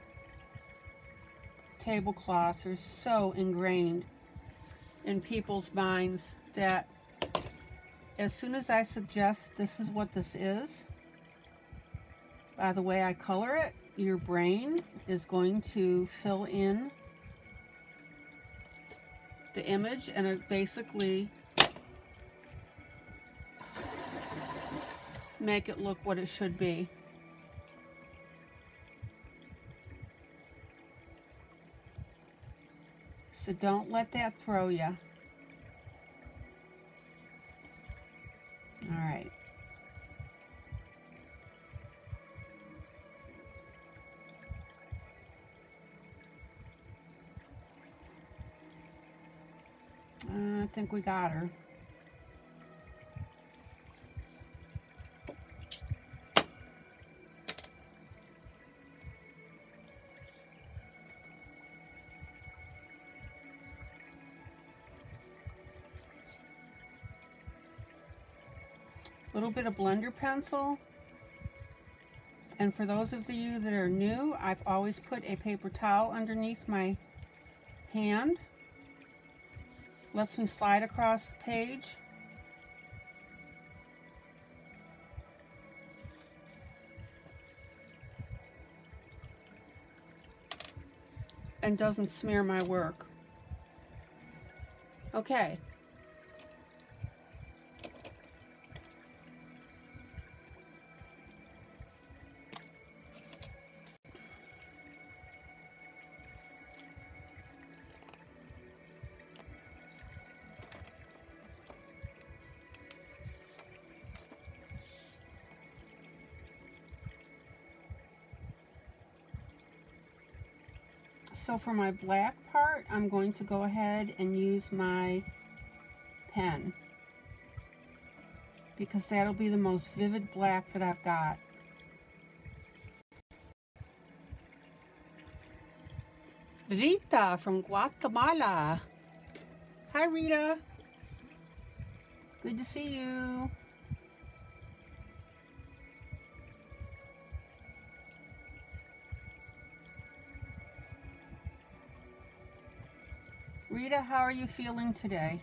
tablecloths are so ingrained in people's minds that as soon as I suggest this is what this is, by the way I color it, your brain is going to fill in the image and it basically make it look what it should be. So don't let that throw you. All right. I think we got her. A little bit of blender pencil. And for those of you that are new, I've always put a paper towel underneath my hand. Lets me slide across the page. And doesn't smear my work. Okay. So for my black part, I'm going to go ahead and use my pen because that'll be the most vivid black that I've got. Rita from Guatemala. Hi Rita. Good to see you. Rita, how are you feeling today?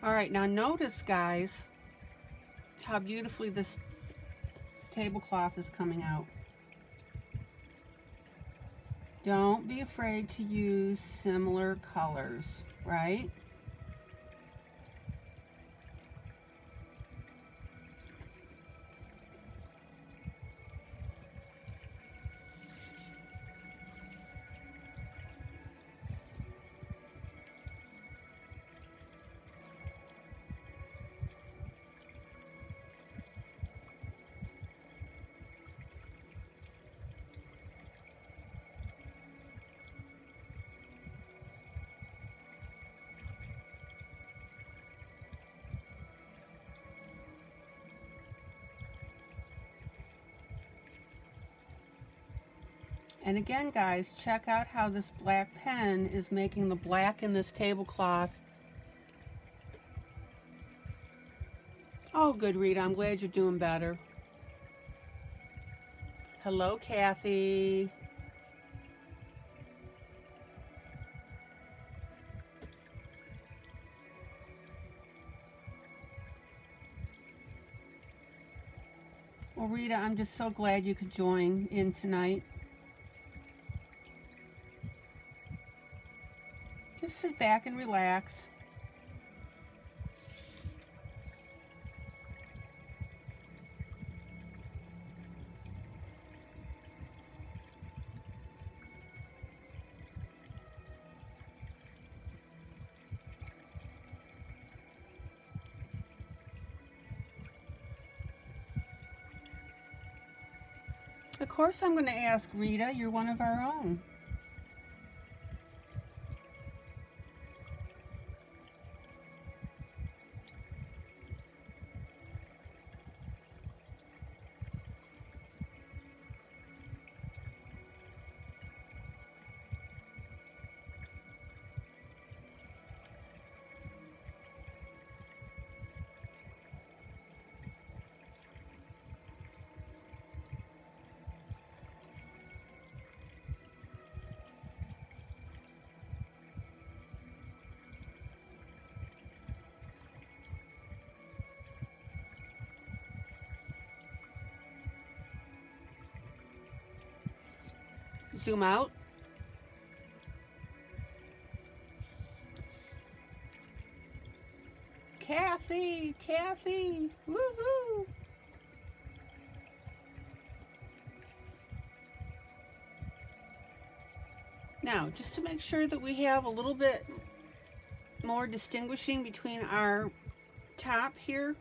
All right, now notice guys, how beautifully this tablecloth is coming out. Don't be afraid to use similar colors, right? And again, guys, check out how this black pen is making the black in this tablecloth. Oh, good, Rita. I'm glad you're doing better. Hello, Kathy. Well, Rita, I'm just so glad you could join in tonight. Just sit back and relax. Of course I'm going to ask Rita. You're one of our own. Zoom out. Kathy, Kathy, woohoo! Now, just to make sure that we have a little bit more distinguishing between our top here,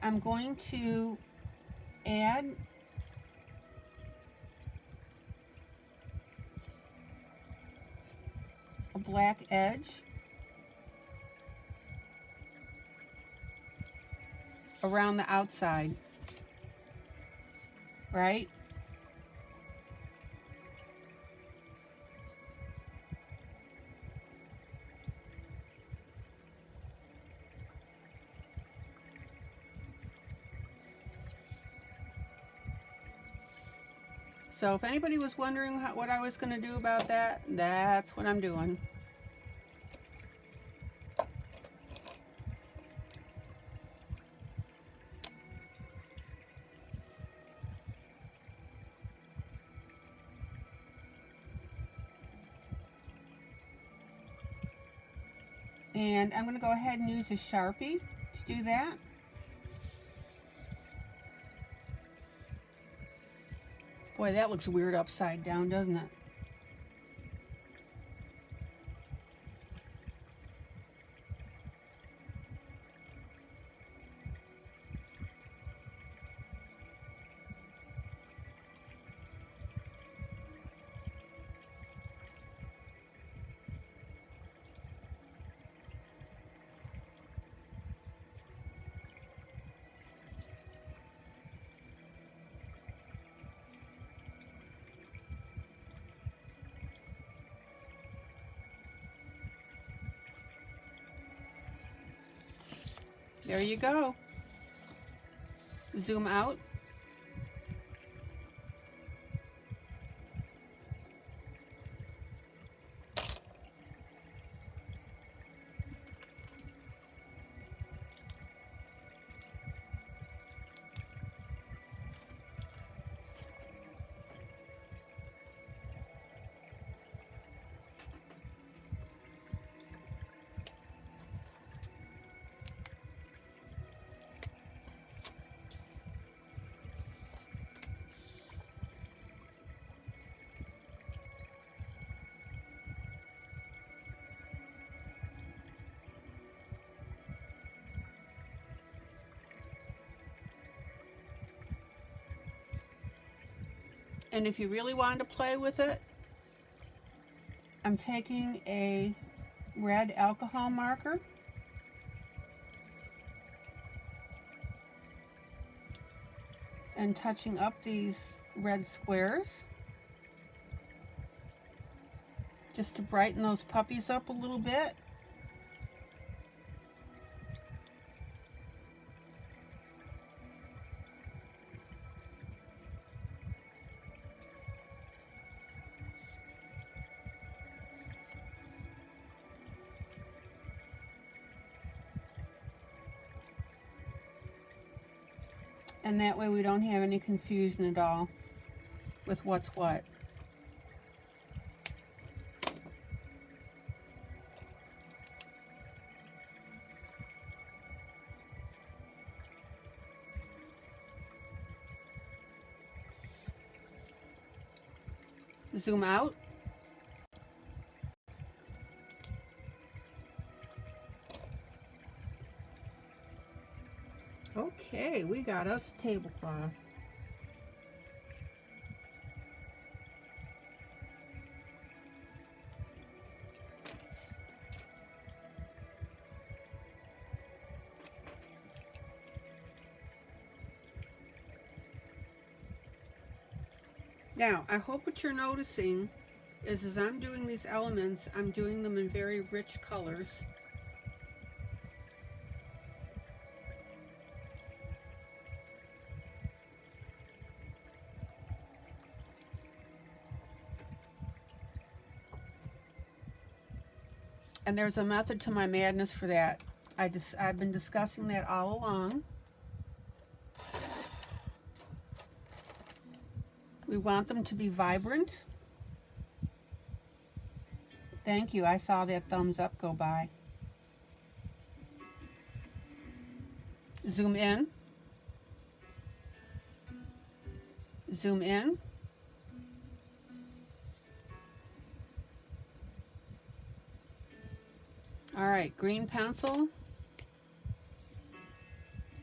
I'm going to add a black edge around the outside, right? So if anybody was wondering what I was going to do about that, that's what I'm doing. And I'm going to go ahead and use a Sharpie to do that. Boy, that looks weird upside down, doesn't it? There you go. Zoom out. And if you really wanted to play with it, I'm taking a red alcohol marker and touching up these red squares just to brighten those puppies up a little bit. And that way we don't have any confusion at all with what's what. Zoom out. Okay, we got us tablecloth. Now, I hope what you're noticing is as I'm doing these elements, I'm doing them in very rich colors. And there's a method to my madness for that. I've been discussing that all along. We want them to be vibrant. Thank you, I saw that thumbs up go by. Zoom in. Zoom in. All right, green pencil,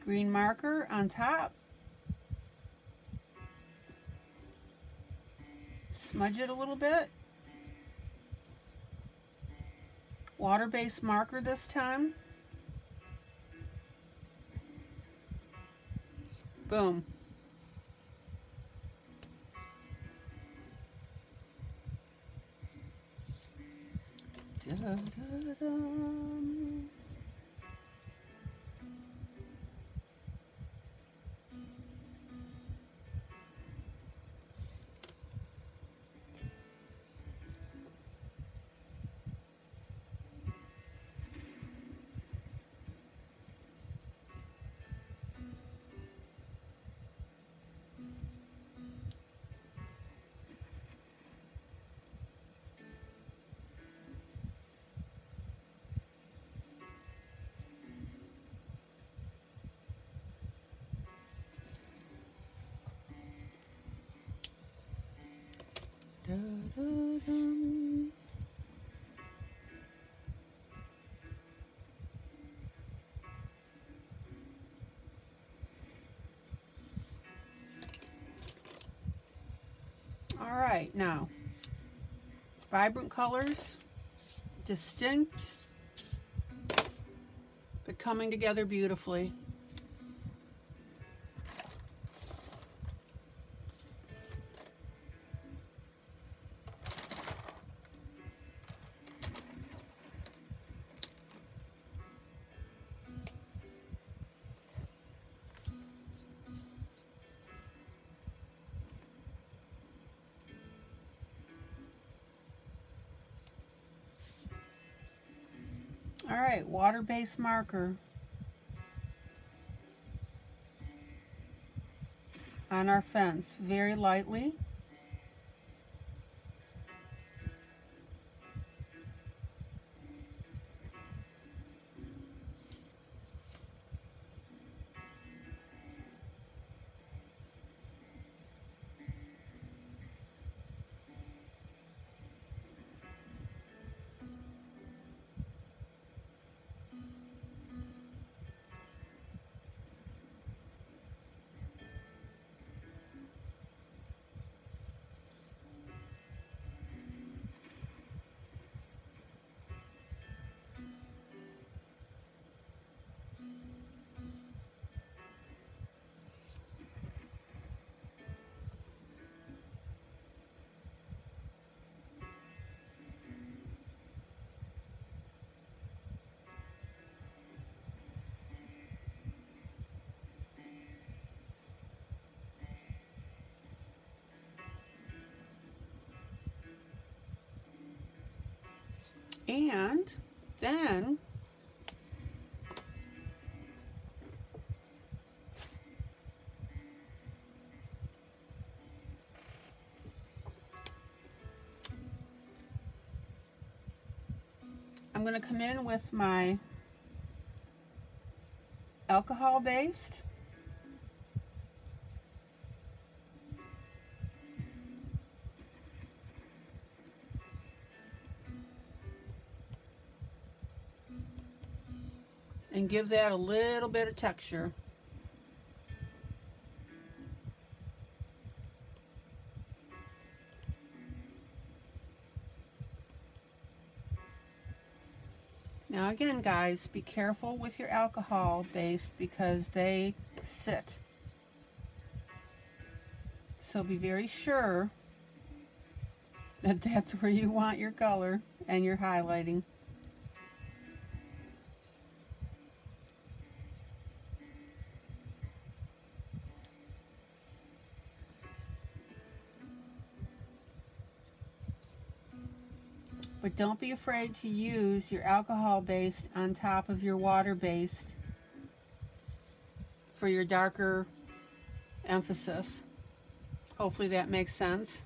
green marker on top. Smudge it a little bit. Water-based marker this time. Boom. Da-da-da-dum. Da-da-dum. All right, now, vibrant colors, distinct, but coming together beautifully. All right, water-based marker on our fence, very lightly. And then I'm going to come in with my alcohol based. And give that a little bit of texture. Now again, guys, be careful with your alcohol based because they sit. So be very sure that that's where you want your color and your highlighting. But don't be afraid to use your alcohol based on top of your water based for your darker emphasis. Hopefully that makes sense.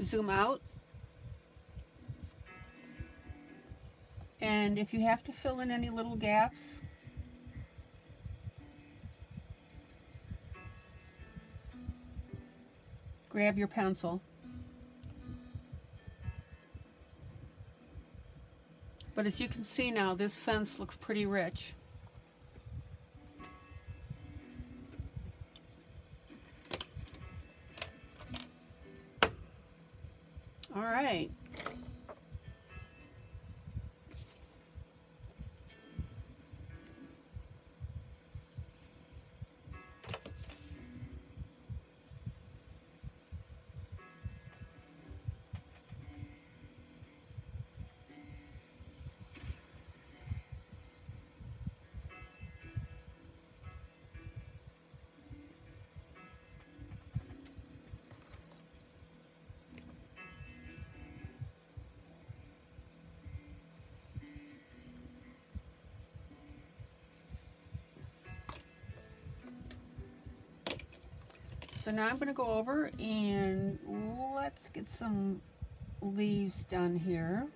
Zoom out. And if you have to fill in any little gaps, grab your pencil. But as you can see now, this fence looks pretty rich. All right. So now I'm going to go over and let's get some leaves done here.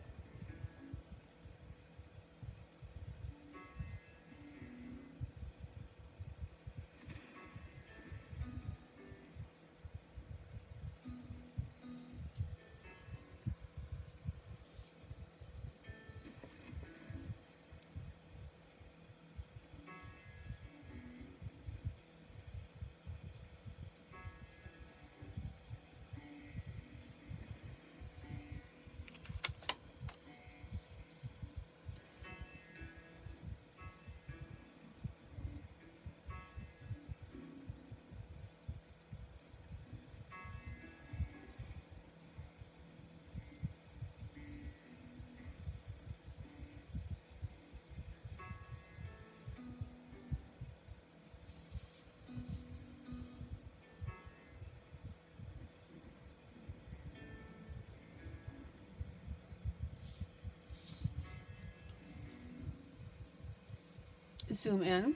Zoom in.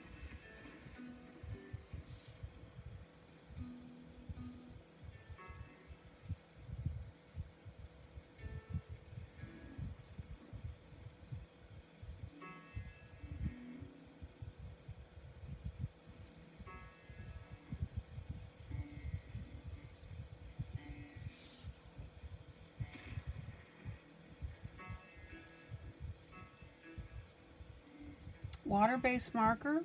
Water-based marker,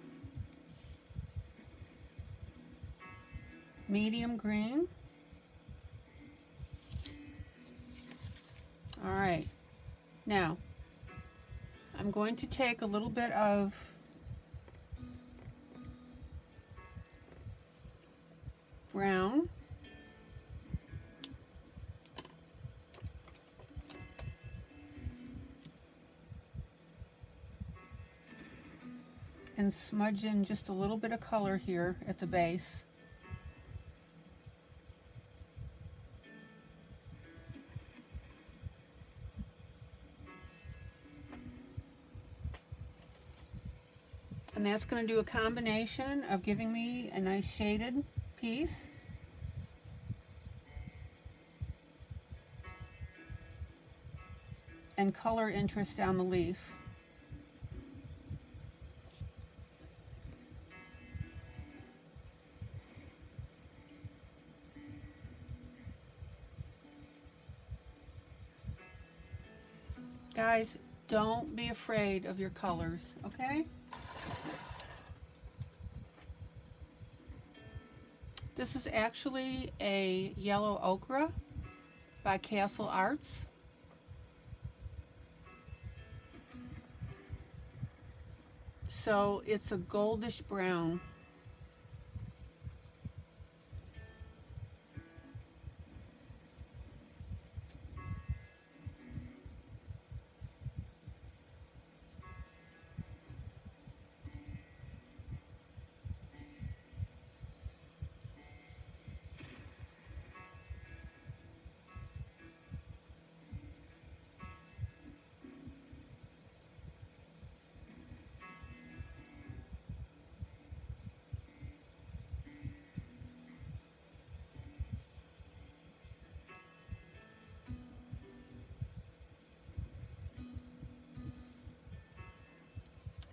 medium green. All right, now I'm going to take a little bit of brown and smudge in just a little bit of color here at the base. And that's going to do a combination of giving me a nice shaded piece and color interest down the leaf. Guys, don't be afraid of your colors, okay? This is actually a yellow ochre by Castle Arts. So it's a goldish brown.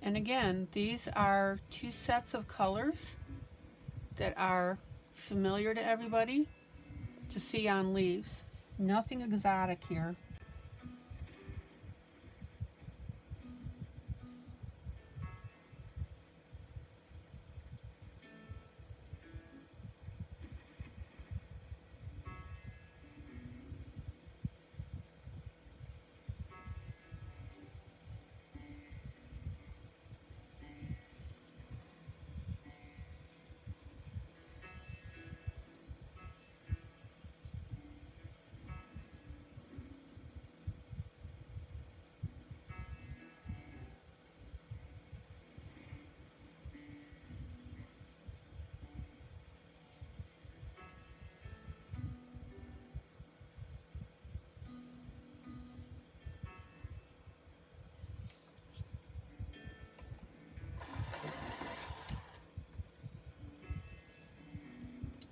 And again, these are two sets of colors that are familiar to everybody to see on leaves. Nothing exotic here.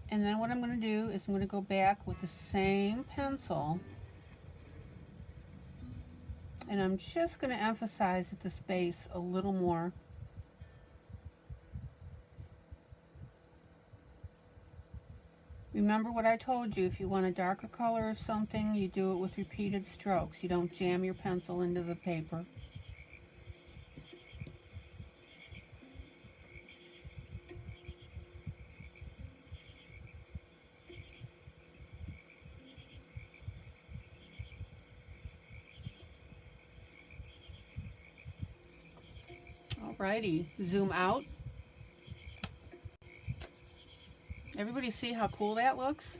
And then what I'm going to do is I'm going to go back with the same pencil, and I'm just going to emphasize at this base a little more. Remember what I told you, if you want a darker color of something, you do it with repeated strokes. You don't jam your pencil into the paper. Alrighty, zoom out. Everybody see how cool that looks?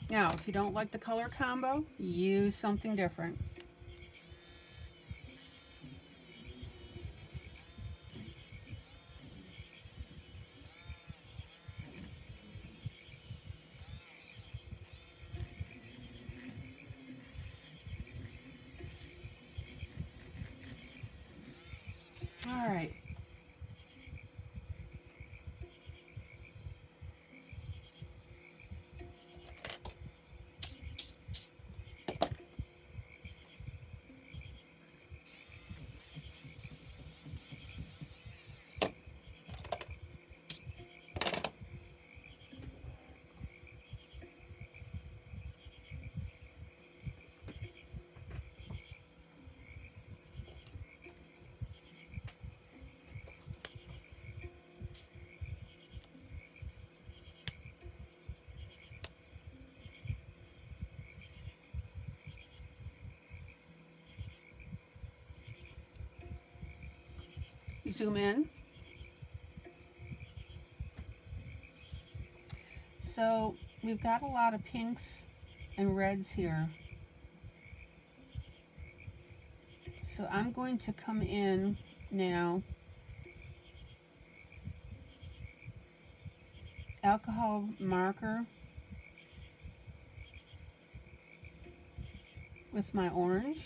Now, if you don't like the color combo, use something different. Alright. zoom in. So we've got a lot of pinks and reds here. So I'm going to come in now, alcohol marker with my orange.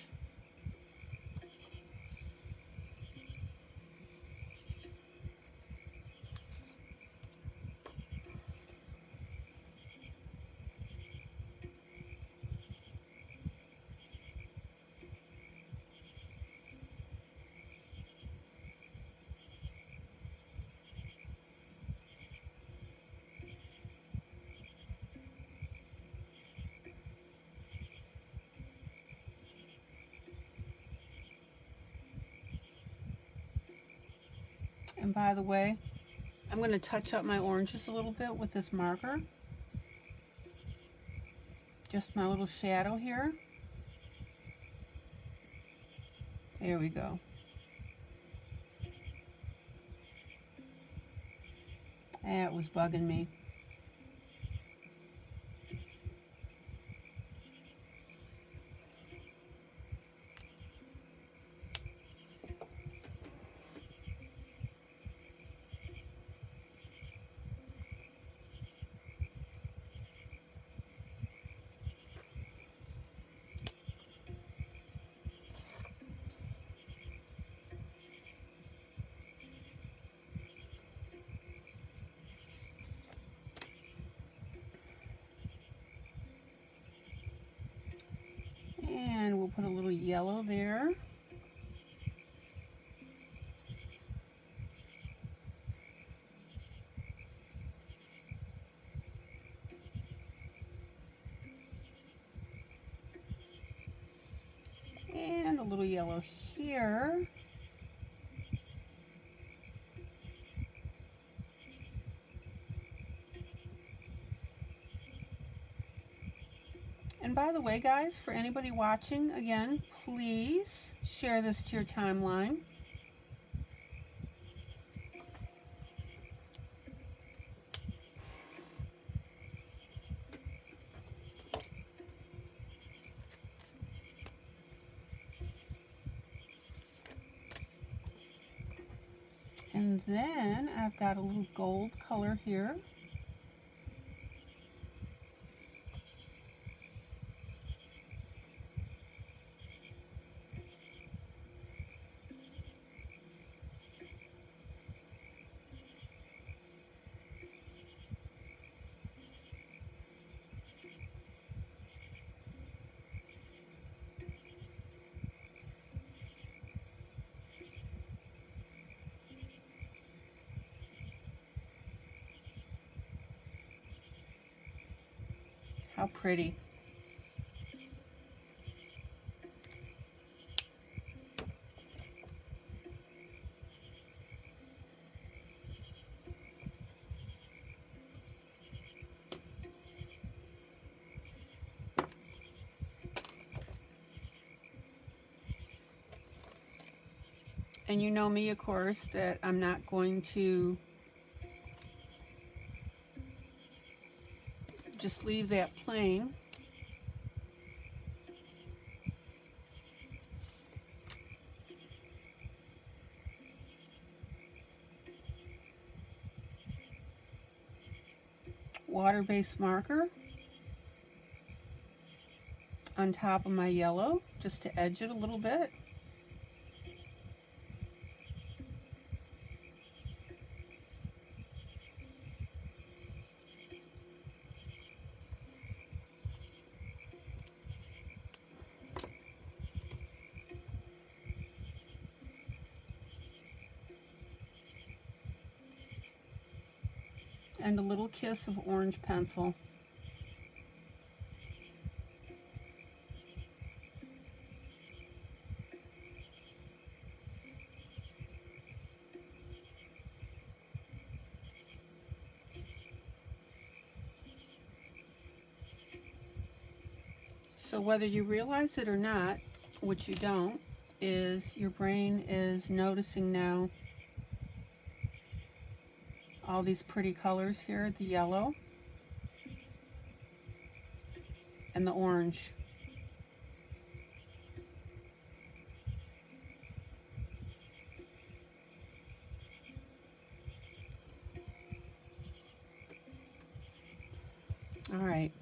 And by the way, I'm going to touch up my oranges a little bit with this marker. Just my little shadow here. There we go. That was bugging me. And we'll put a little yellow there. And a little yellow here. And by the way, guys, for anybody watching, again, please share this to your timeline. And then I've got a little gold color here. How pretty. And you know me, of course, that I'm not going to just leave that plain. Water-based marker on top of my yellow, just to edge it a little bit. And a little kiss of orange pencil. So whether you realize it or not, which you don't, is your brain is noticing now all these pretty colors here, the yellow and the orange. All right.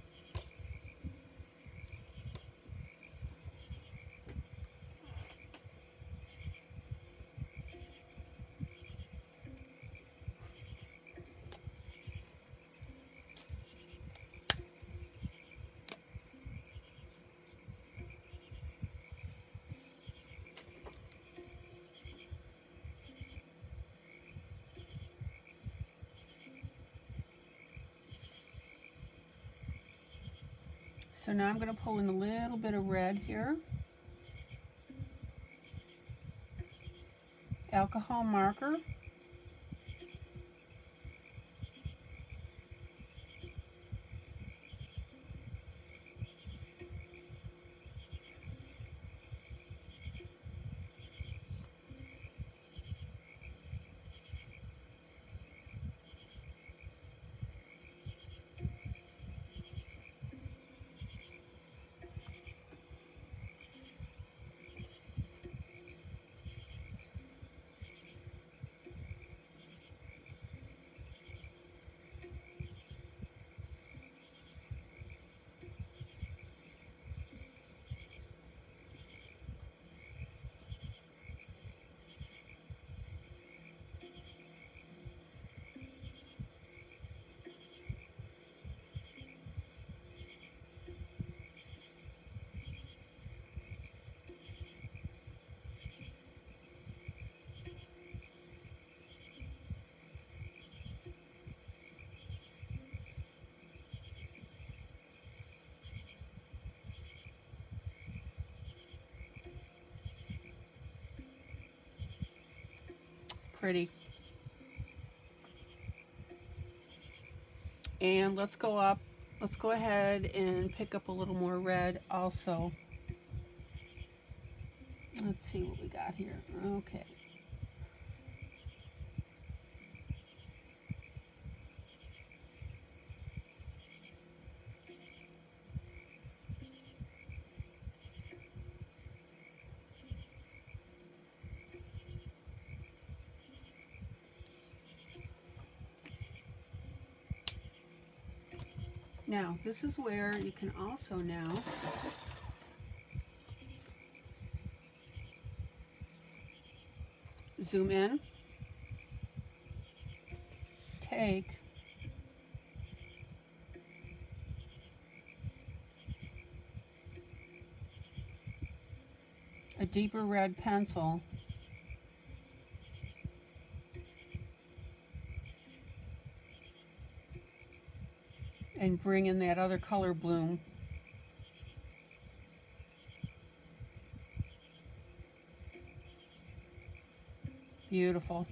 So now I'm going to pull in a little bit of red here. Alcohol marker. Pretty. And let's go up. Let's go ahead and pick up a little more red also. Let's see what we got here. Okay. Now, this is where you can also now zoom in, take a deeper red pencil and bring in that other color bloom. Beautiful.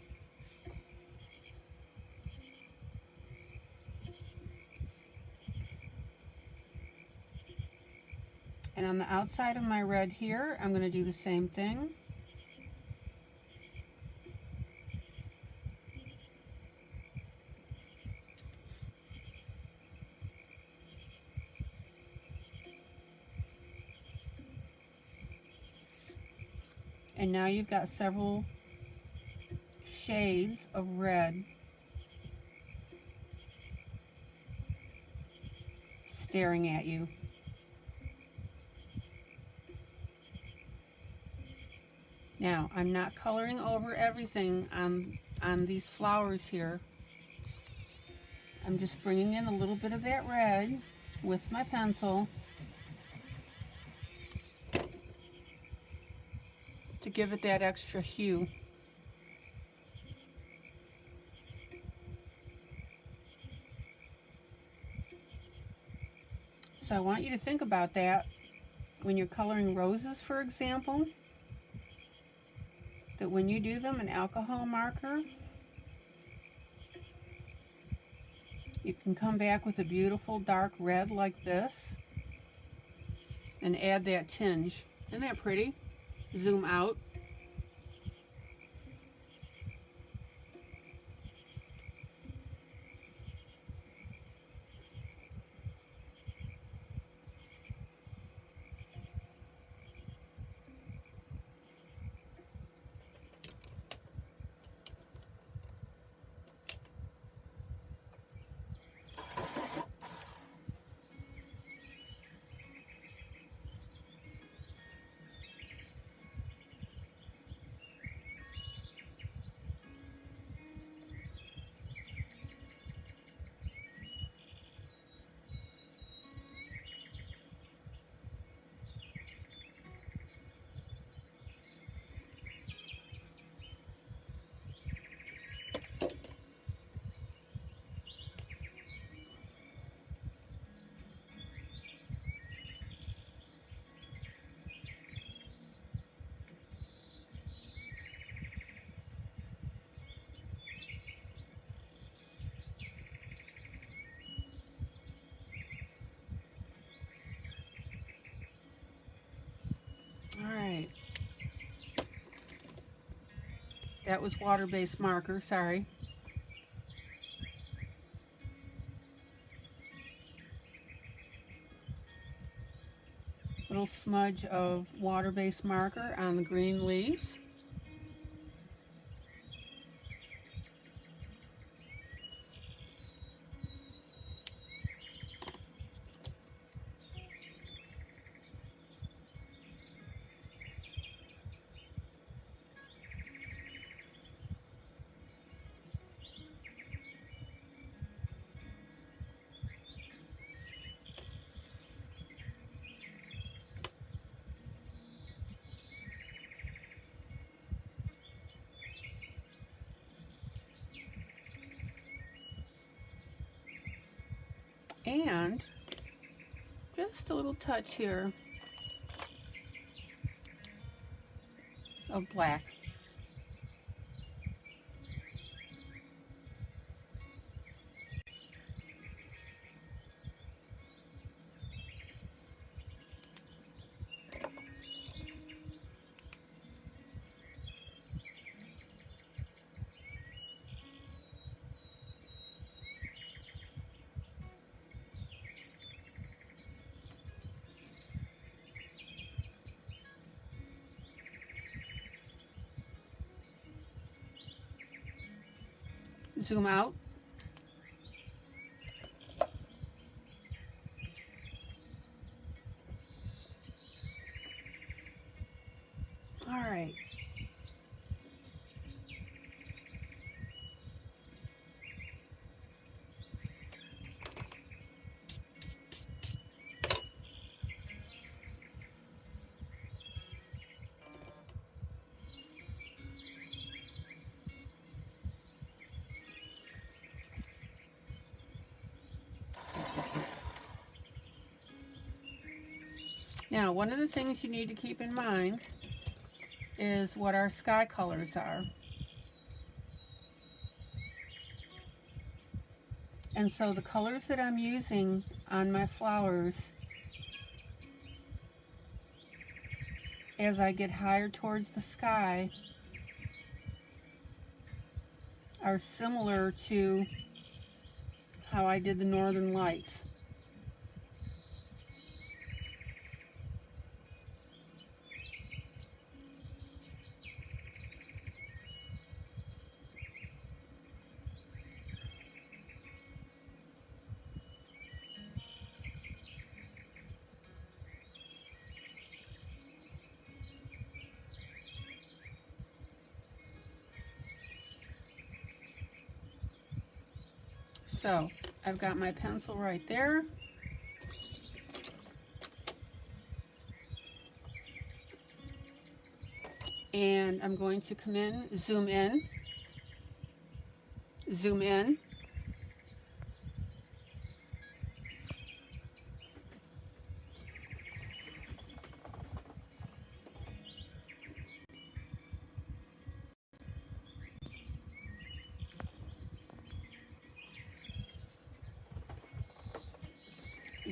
And on the outside of my red here, I'm going to do the same thing. And now you've got several shades of red staring at you. Now, I'm not coloring over everything on these flowers here. I'm just bringing in a little bit of that red with my pencil to give it that extra hue. So I want you to think about that when you're coloring roses, for example, that when you do them in alcohol marker, you can come back with a beautiful dark red like this and add that tinge. Isn't that pretty? Zoom out. That was water-based marker, sorry. Little smudge of water-based marker on the green leaves. And just a little touch here of black. Zoom out. All right. Now, one of the things you need to keep in mind is what our sky colors are. And so the colors that I'm using on my flowers, as I get higher towards the sky, are similar to how I did the Northern Lights. So I've got my pencil right there. And I'm going to come in, zoom in, zoom in.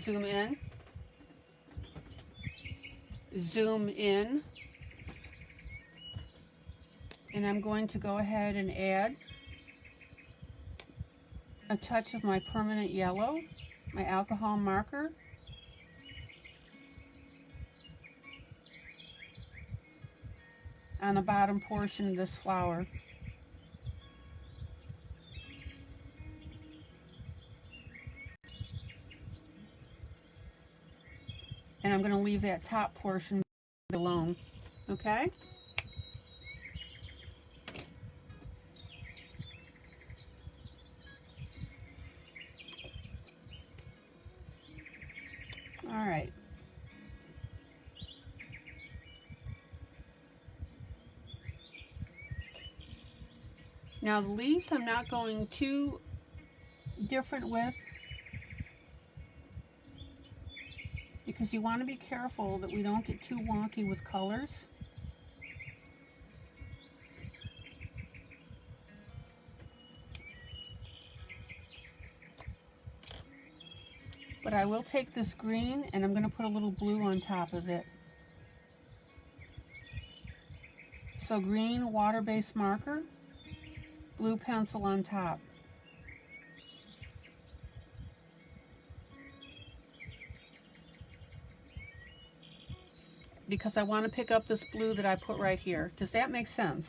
Zoom in, zoom in, and I'm going to go ahead and add a touch of my permanent yellow, my alcohol marker, on the bottom portion of this flower. And I'm going to leave that top portion alone, okay? All right. Now the leaves I'm not going too different with, because you want to be careful that we don't get too wonky with colors. But I will take this green and I'm going to put a little blue on top of it. So green water-based marker, blue pencil on top. Because I want to pick up this blue that I put right here. Does that make sense?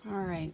All right.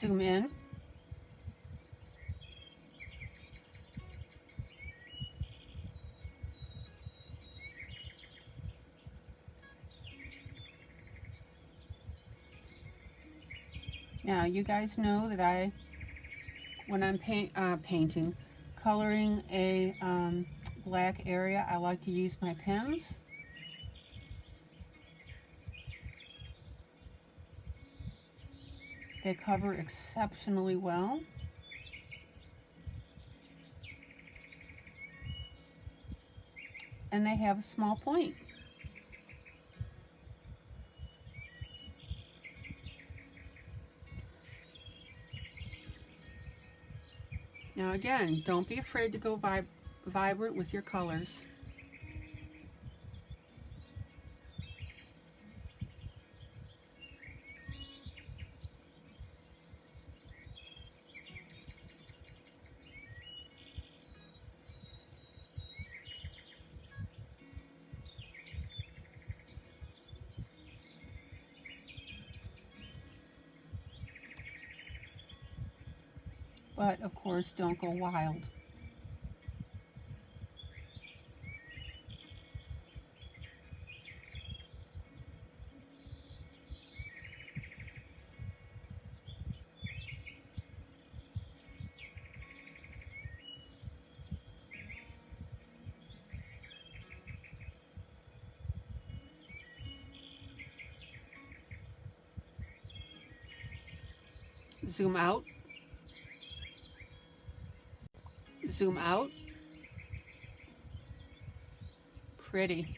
Zoom in. Now you guys know that when I'm painting, coloring a black area, I like to use my pens. They cover exceptionally well. And they have a small point. Now again, don't be afraid to go vibrant with your colors. But of course, don't go wild. Zoom out. Zoom out. Pretty.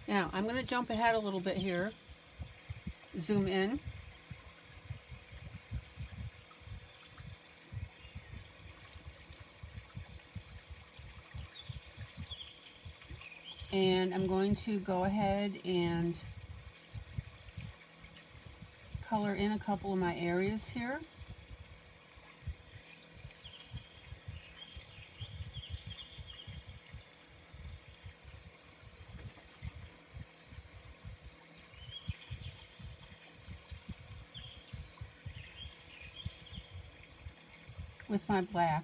Now, I'm going to jump ahead a little bit here. Zoom in. And I'm going to go ahead and color in a couple of my areas here. With my black.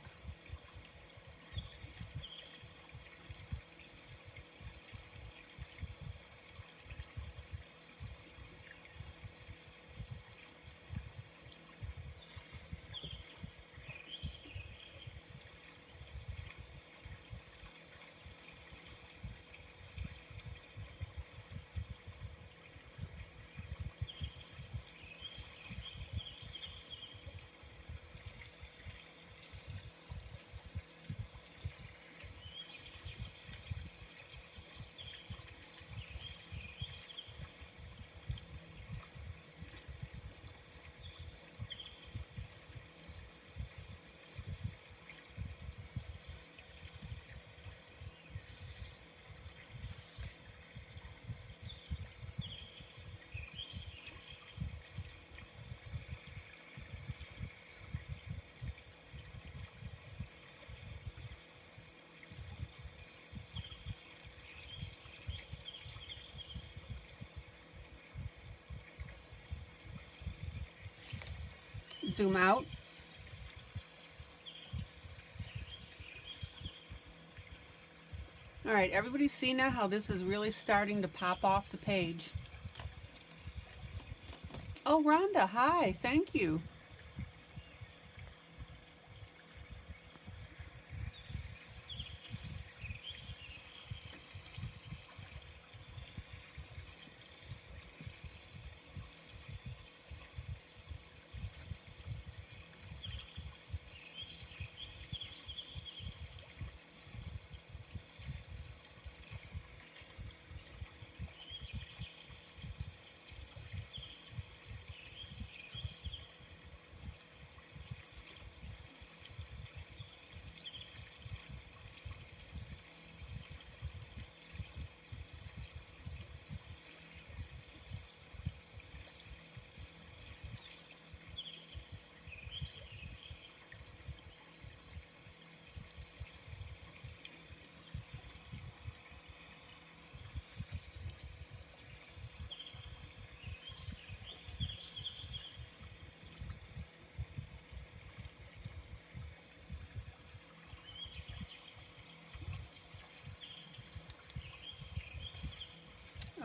Zoom out. All right, everybody see now how this is really starting to pop off the page? Oh, Rhonda, hi, thank you.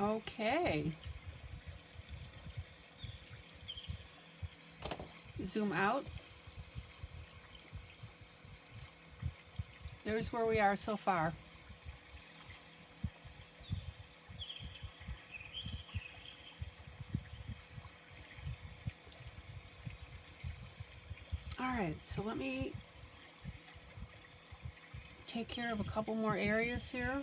Okay. Zoom out. There's where we are so far. All right, so let me take care of a couple more areas here.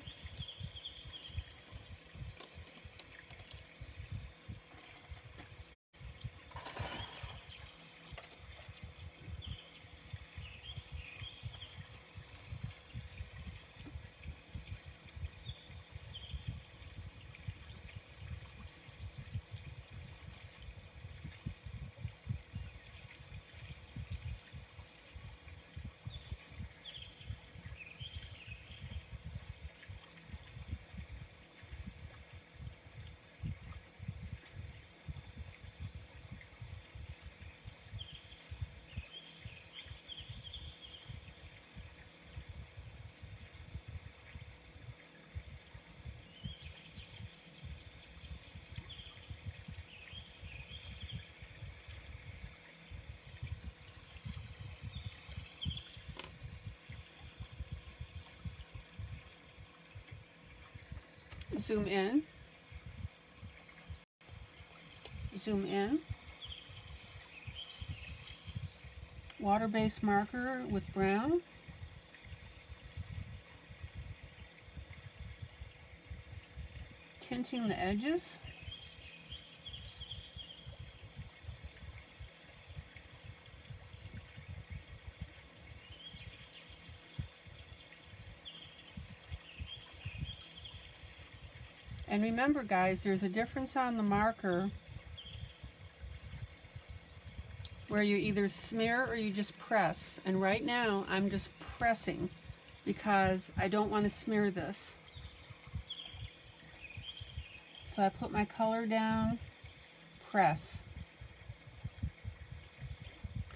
Zoom in. Zoom in. Water-based marker with brown. Tinting the edges. And remember, guys, there's a difference on the marker where you either smear or you just press. And right now, I'm just pressing because I don't want to smear this. So I put my color down, press.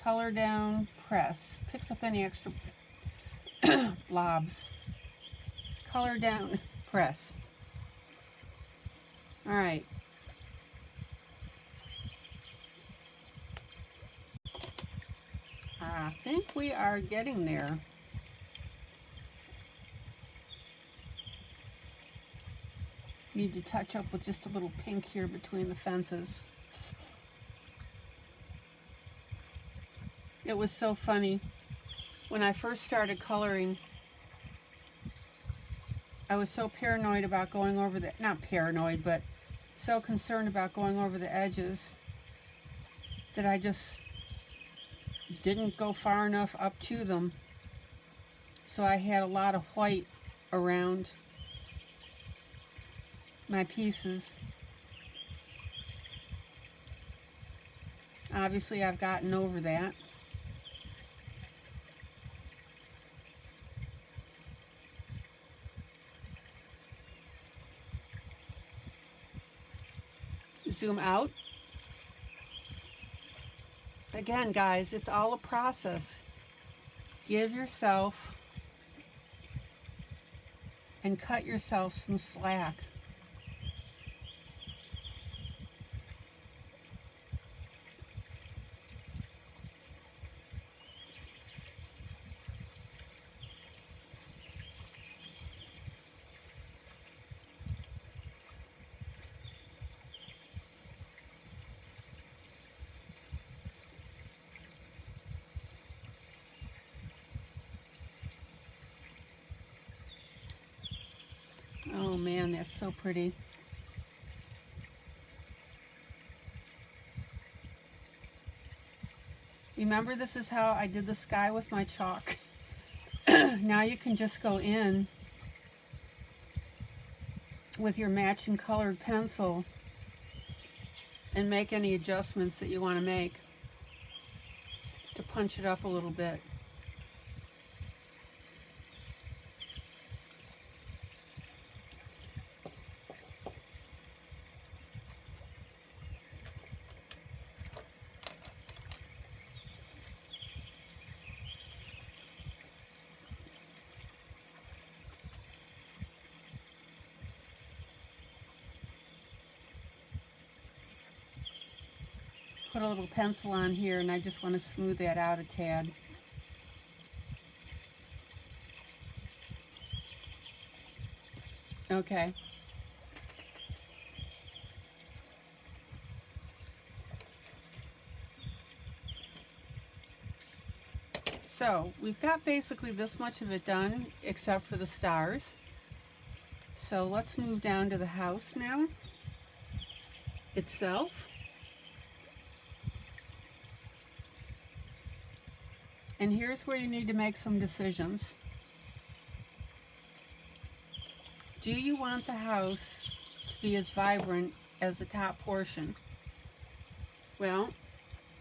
Color down, press. Picks up any extra blobs. Color down, press. All right. I think we are getting there. Need to touch up with just a little pink here between the fences. It was so funny. When I first started coloring, I was so paranoid about going over the, not paranoid, but so concerned about going over the edges that I just didn't go far enough up to them. So I had a lot of white around my pieces. Obviously, I've gotten over that. Zoom out. Again, guys, it's all a process. Give yourself and cut yourself some slack. Oh man, that's so pretty. Remember, this is how I did the sky with my chalk. Now you can just go in with your matching colored pencil and make any adjustments that you want to make to punch it up a little bit. Put a little pencil on here, and I just want to smooth that out a tad. Okay. So we've got basically this much of it done, except for the stars. So let's move down to the house now itself. And here's where you need to make some decisions. Do you want the house to be as vibrant as the top portion? Well,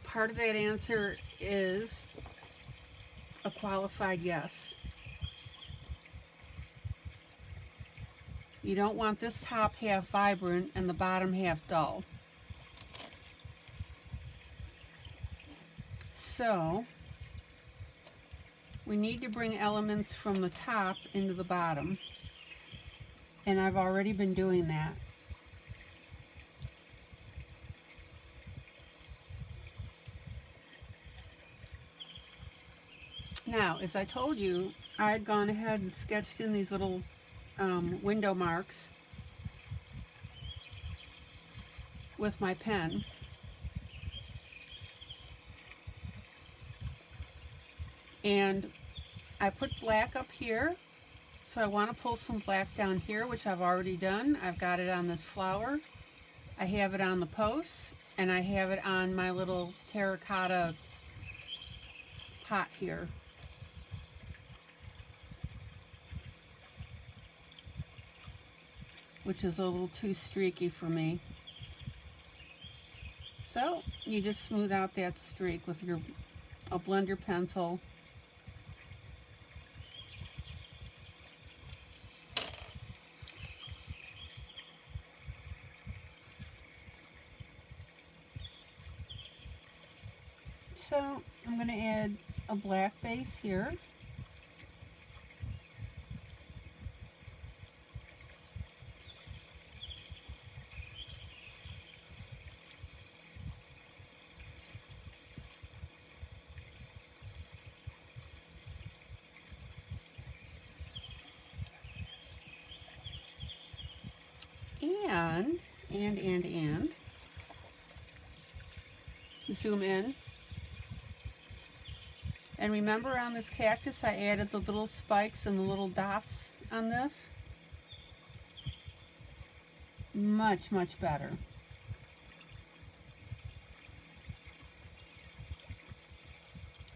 part of that answer is a qualified yes. You don't want this top half vibrant and the bottom half dull. So we need to bring elements from the top into the bottom, and I've already been doing that. Now, as I told you, I had gone ahead and sketched in these little window marks with my pen. And I put black up here, so I want to pull some black down here, which I've already done. I've got it on this flower, I have it on the posts, and I have it on my little terracotta pot here. Which is a little too streaky for me. So you just smooth out that streak with a blender pencil. So I'm going to add a black base here. And zoom in. And remember, on this cactus I added the little spikes and the little dots on this? Much, much better.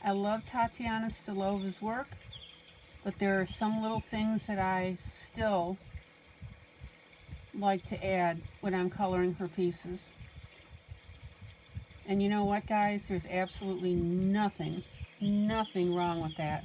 I love Tatiana Stilova's work, but there are some little things that I still like to add when I'm coloring her pieces. And you know what, guys? There's absolutely nothing wrong with that.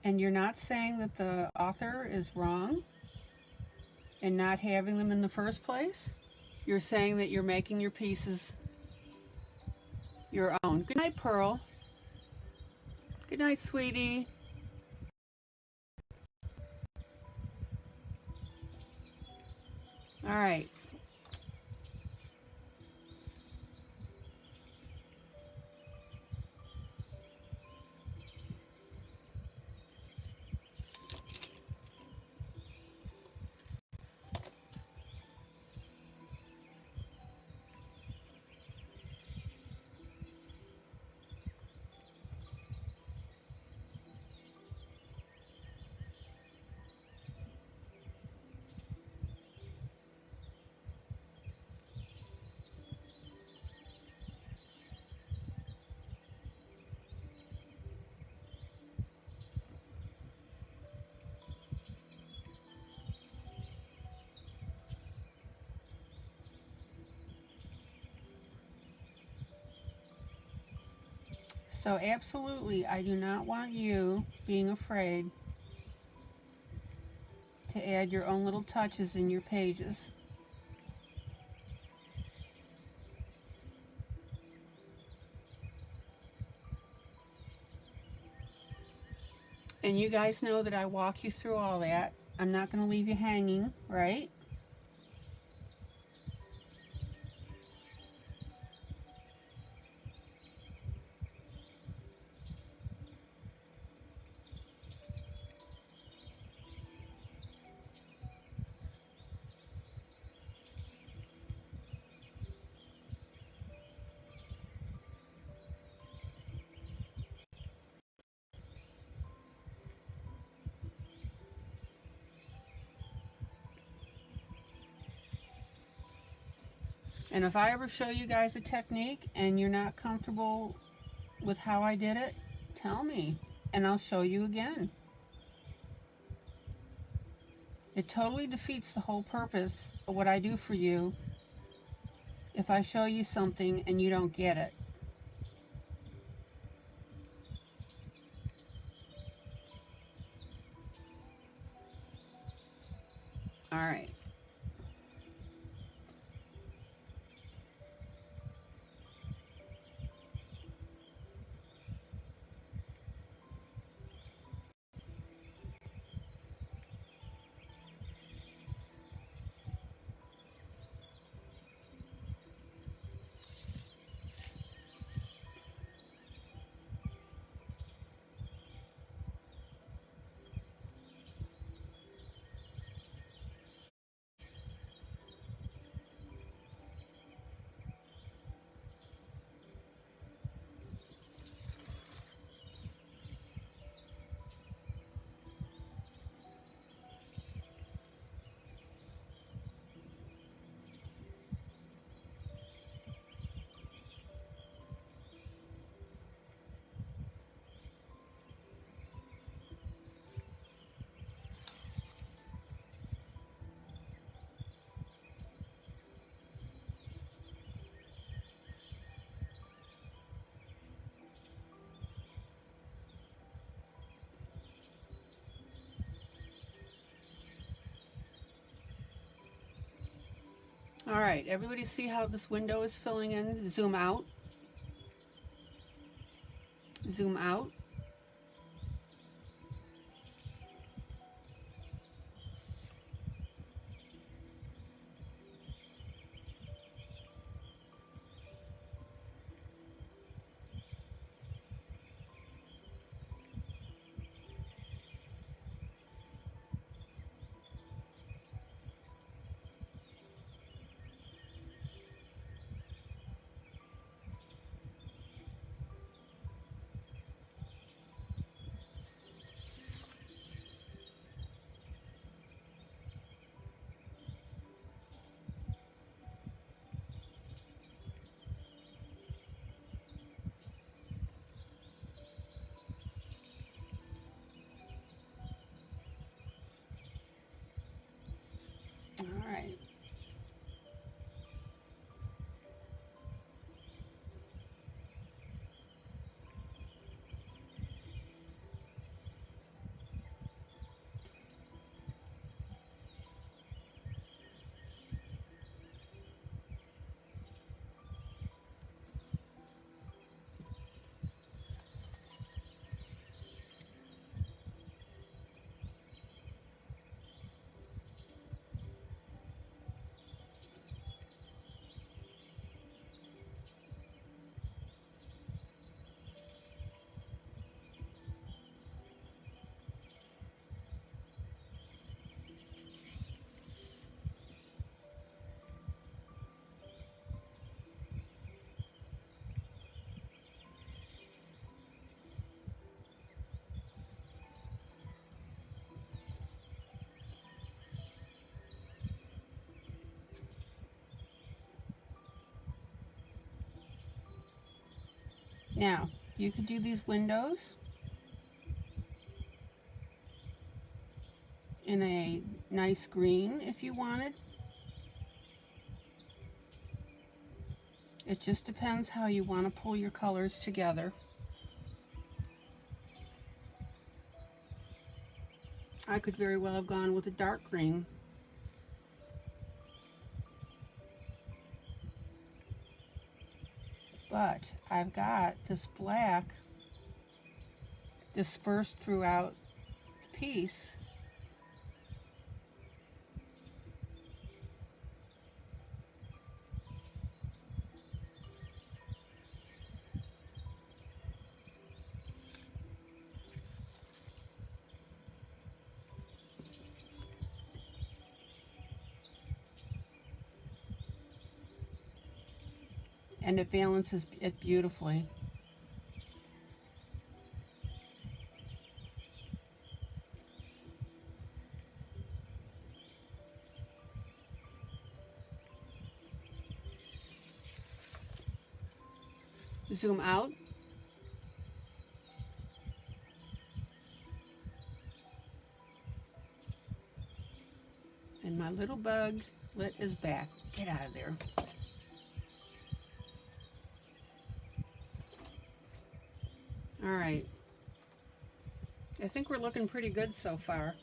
And you're not saying that the author is wrong in not having them in the first place. You're saying that you're making your pieces your own. Good night, Pearl. Good night, sweetie. All right. So absolutely, I do not want you being afraid to add your own little touches in your pages. And you guys know that I walk you through all that. I'm not going to leave you hanging, right? And if I ever show you guys a technique and you're not comfortable with how I did it, tell me and I'll show you again. It totally defeats the whole purpose of what I do for you if I show you something and you don't get it. All right. All right, everybody see how this window is filling in? Zoom out. Zoom out. Now, you could do these windows in a nice green if you wanted. It just depends how you want to pull your colors together. I could very well have gone with a dark green. But I've got this black dispersed throughout the piece. And it balances it beautifully. Zoom out. And my little bug lit is back. Get out of there. All right. I think we're looking pretty good so far.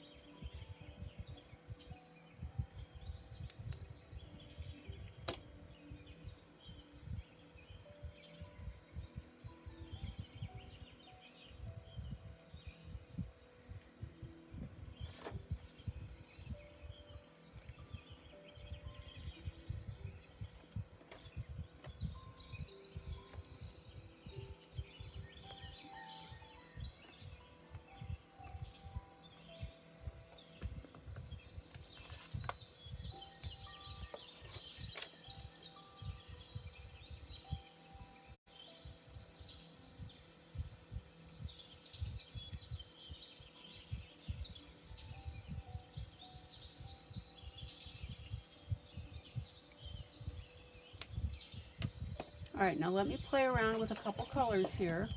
All right, now let me play around with a couple colors here.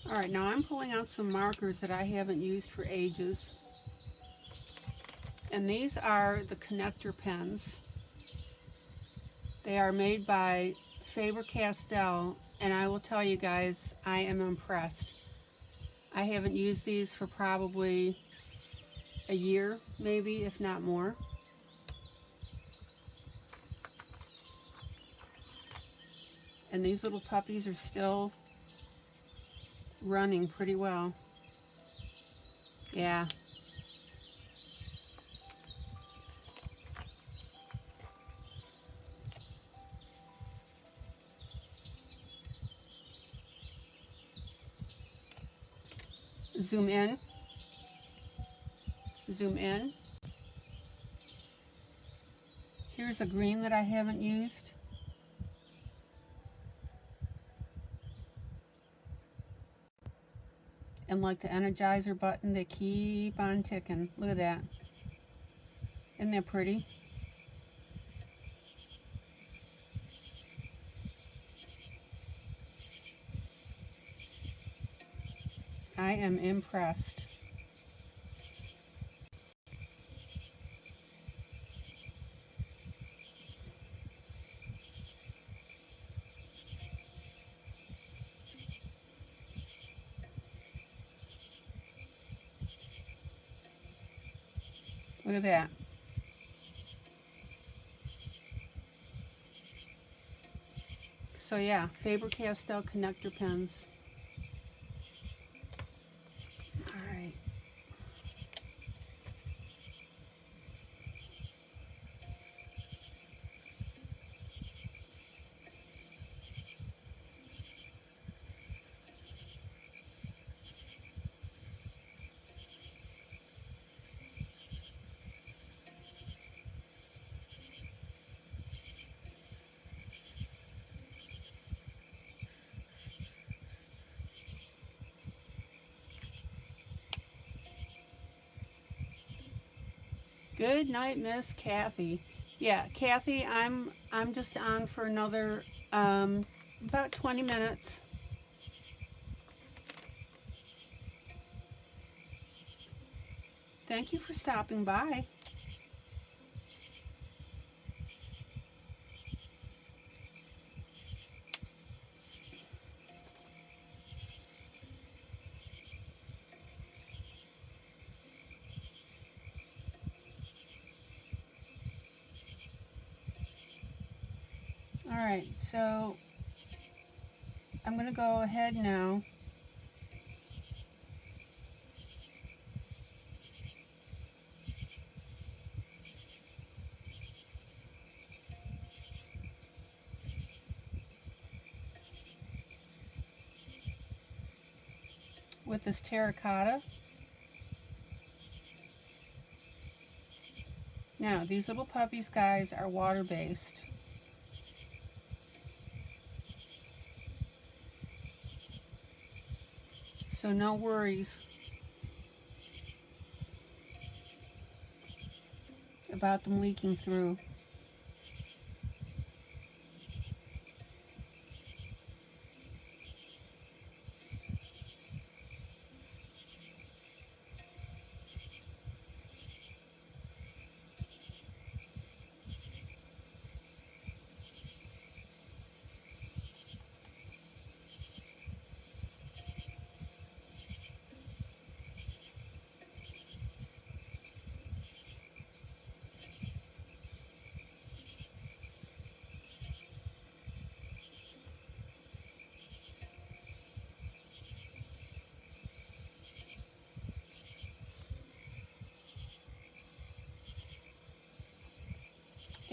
All right, now I'm pulling out some markers that I haven't used for ages. And these are the connector pens. They are made by Faber-Castell, and I will tell you guys, I am impressed. I haven't used these for probably a year, maybe, if not more. And these little puppies are still running pretty well. Yeah. Zoom in. Zoom in. Here's a green that I haven't used. And like the Energizer button, they keep on ticking. Look at that. Isn't that pretty? I am impressed. Look at that. So yeah, Faber-Castell connector pens. All right. Good night, Miss Kathy. Yeah, Kathy, I'm just on for another about 20 minutes. Thank you for stopping by. All right, so I'm going to go ahead now. With this terracotta. Now, these little puppies, guys, are water-based. So no worries about them leaking through.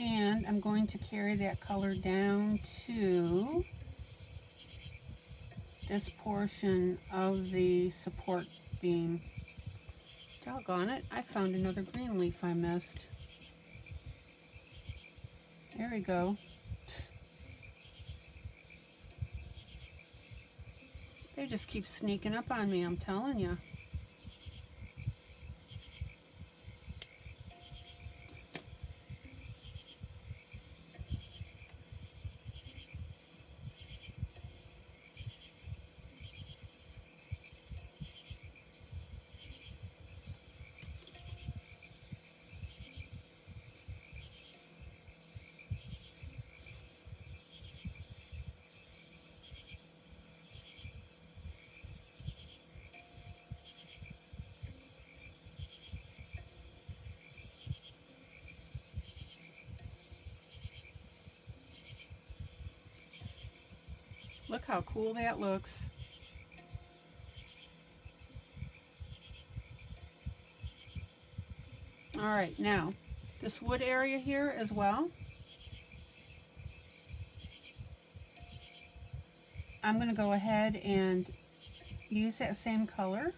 And I'm going to carry that color down to this portion of the support beam. Doggone it, I found another green leaf I missed. There we go. They just keep sneaking up on me, I'm telling you. Look how cool that looks. All right, now this wood area here as well, I'm going to go ahead and use that same color.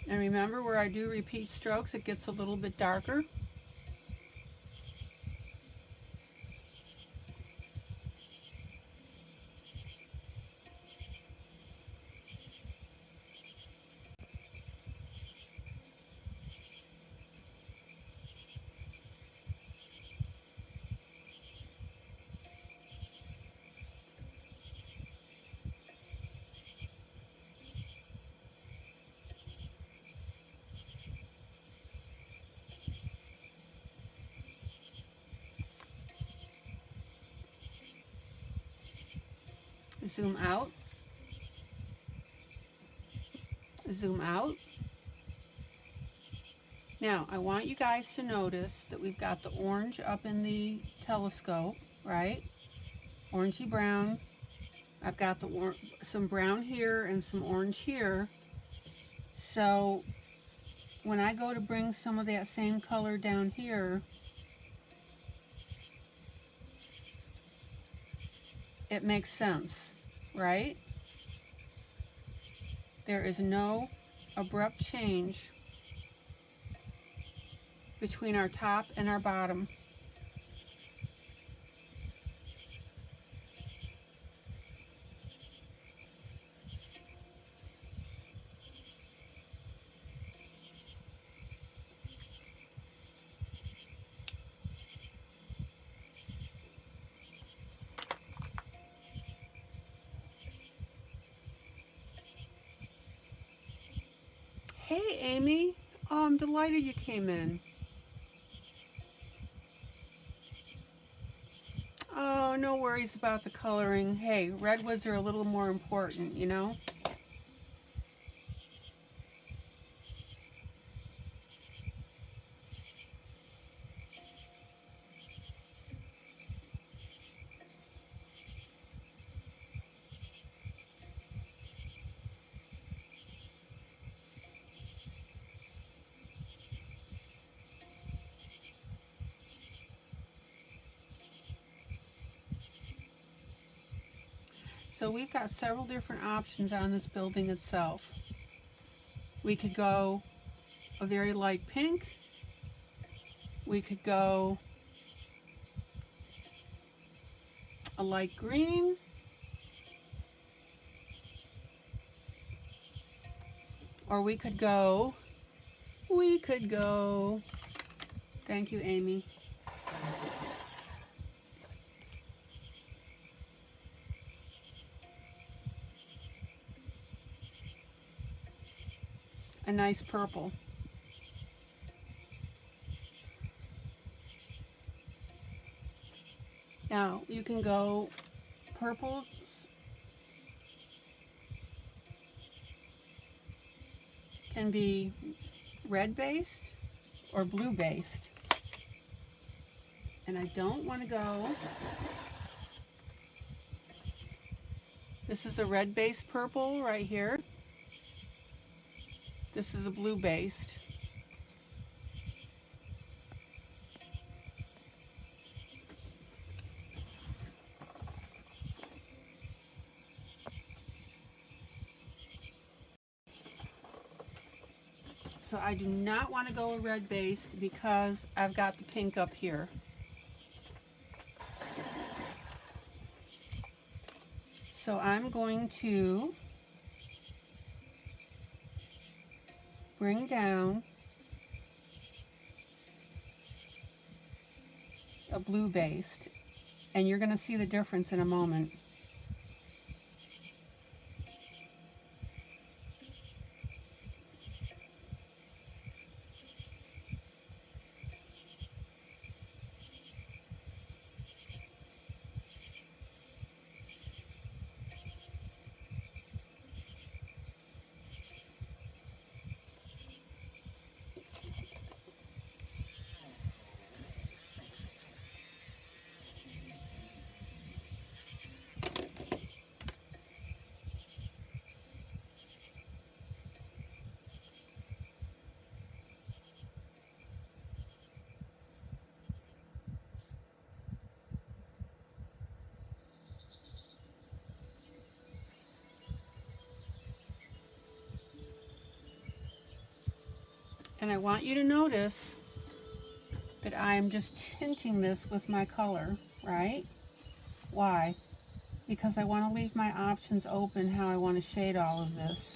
And remember, where I do repeat strokes, it gets a little bit darker. Zoom out, zoom out. Now, I want you guys to notice that we've got the orange up in the telescope, right? Orangey brown. I've got some brown here and some orange here. So when I go to bring some of that same color down here, it makes sense, right? there is no abrupt change between our top and our bottom. Hey Amy, I'm delighted you came in. Oh, no worries about the coloring. Hey, redwoods are a little more important, you know? So we've got several different options on this building itself. We could go a very light pink. We could go a light green. Or we could go, thank you, Amy. A nice purple. Now, you can go purples can be red based or blue based. And I don't want to go, this is a red based purple right here. This is a blue based. So I do not want to go a red based because I've got the pink up here. So I'm going to bring down a blue based, and you're going to see the difference in a moment. And I want you to notice that I'm just tinting this with my color, right? Why? Because I want to leave my options open how I want to shade all of this.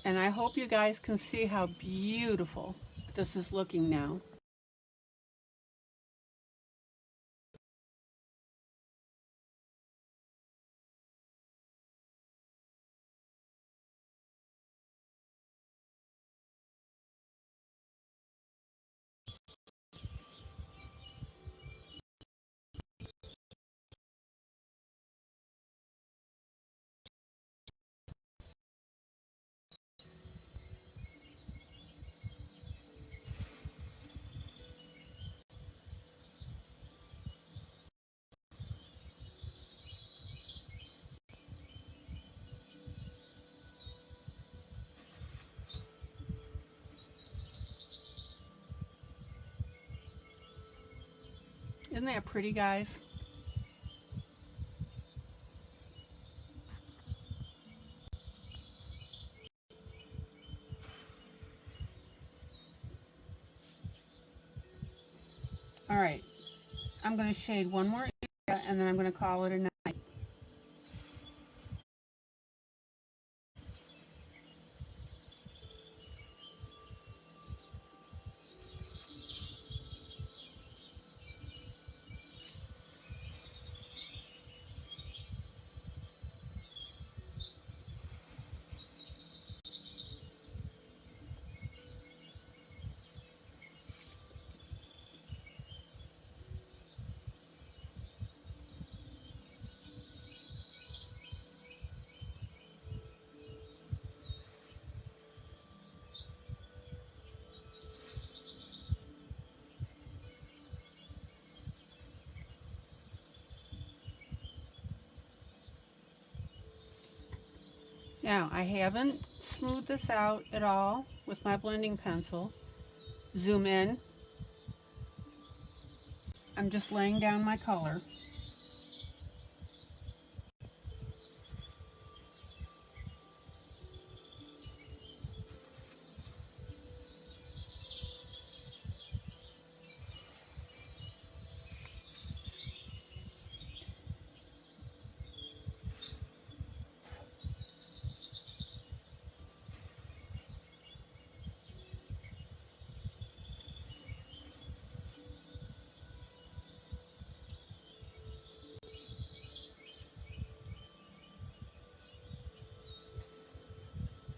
And I hope you guys can see how beautiful this is looking now. Isn't that pretty, guys? All right, I'm going to shade one more area and then I'm going to call it a night. Now, I haven't smoothed this out at all with my blending pencil. Zoom in. I'm just laying down my color.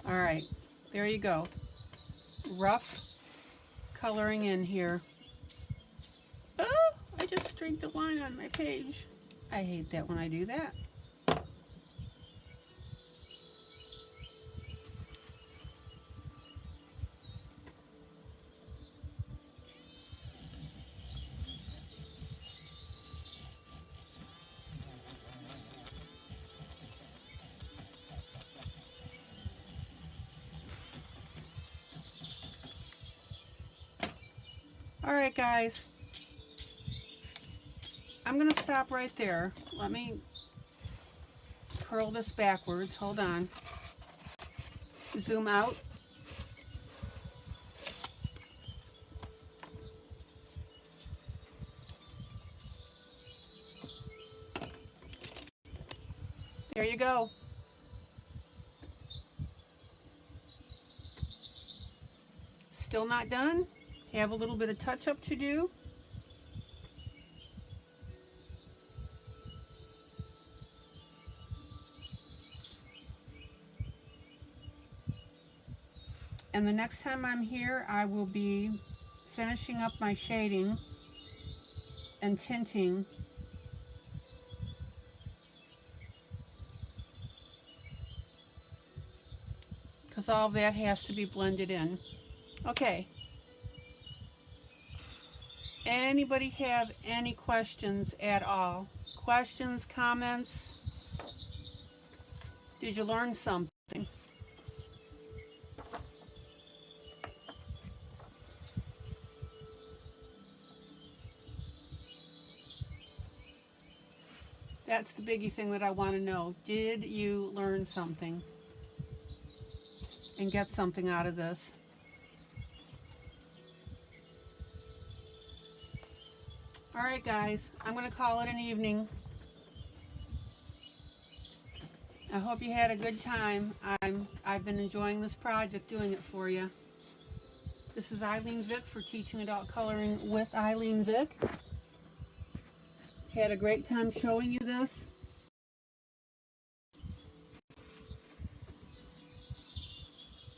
All right, there you go. Rough coloring in here. Oh, I just streaked a line on my page. I hate that when I do that. All right, guys, I'm gonna stop right there. Let me curl this backwards. Hold on. Zoom out. There you go. Still not done. Have a little bit of touch up to do. And the next time I'm here, I will be finishing up my shading and tinting. Because all of that has to be blended in. Okay. Anybody have any questions at all? Questions, comments? Did you learn something? That's the biggie thing that I want to know. Did you learn something and get something out of this? All right, guys, I'm going to call it an evening. I hope you had a good time. I've been enjoying this project, doing it for you. This is ILene Vick for Teaching Adult Coloring with ILene Vick. Had a great time showing you this.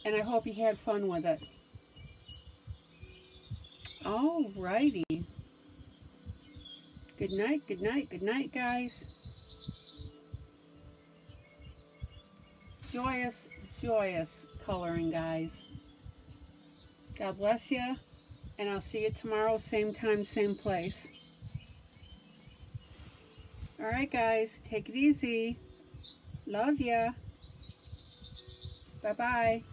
And I hope you had fun with it. All righty. Good night, good night, good night, guys. Joyous, joyous coloring, guys. God bless you, and I'll see you tomorrow, same time, same place. All right, guys, take it easy. Love ya. Bye-bye.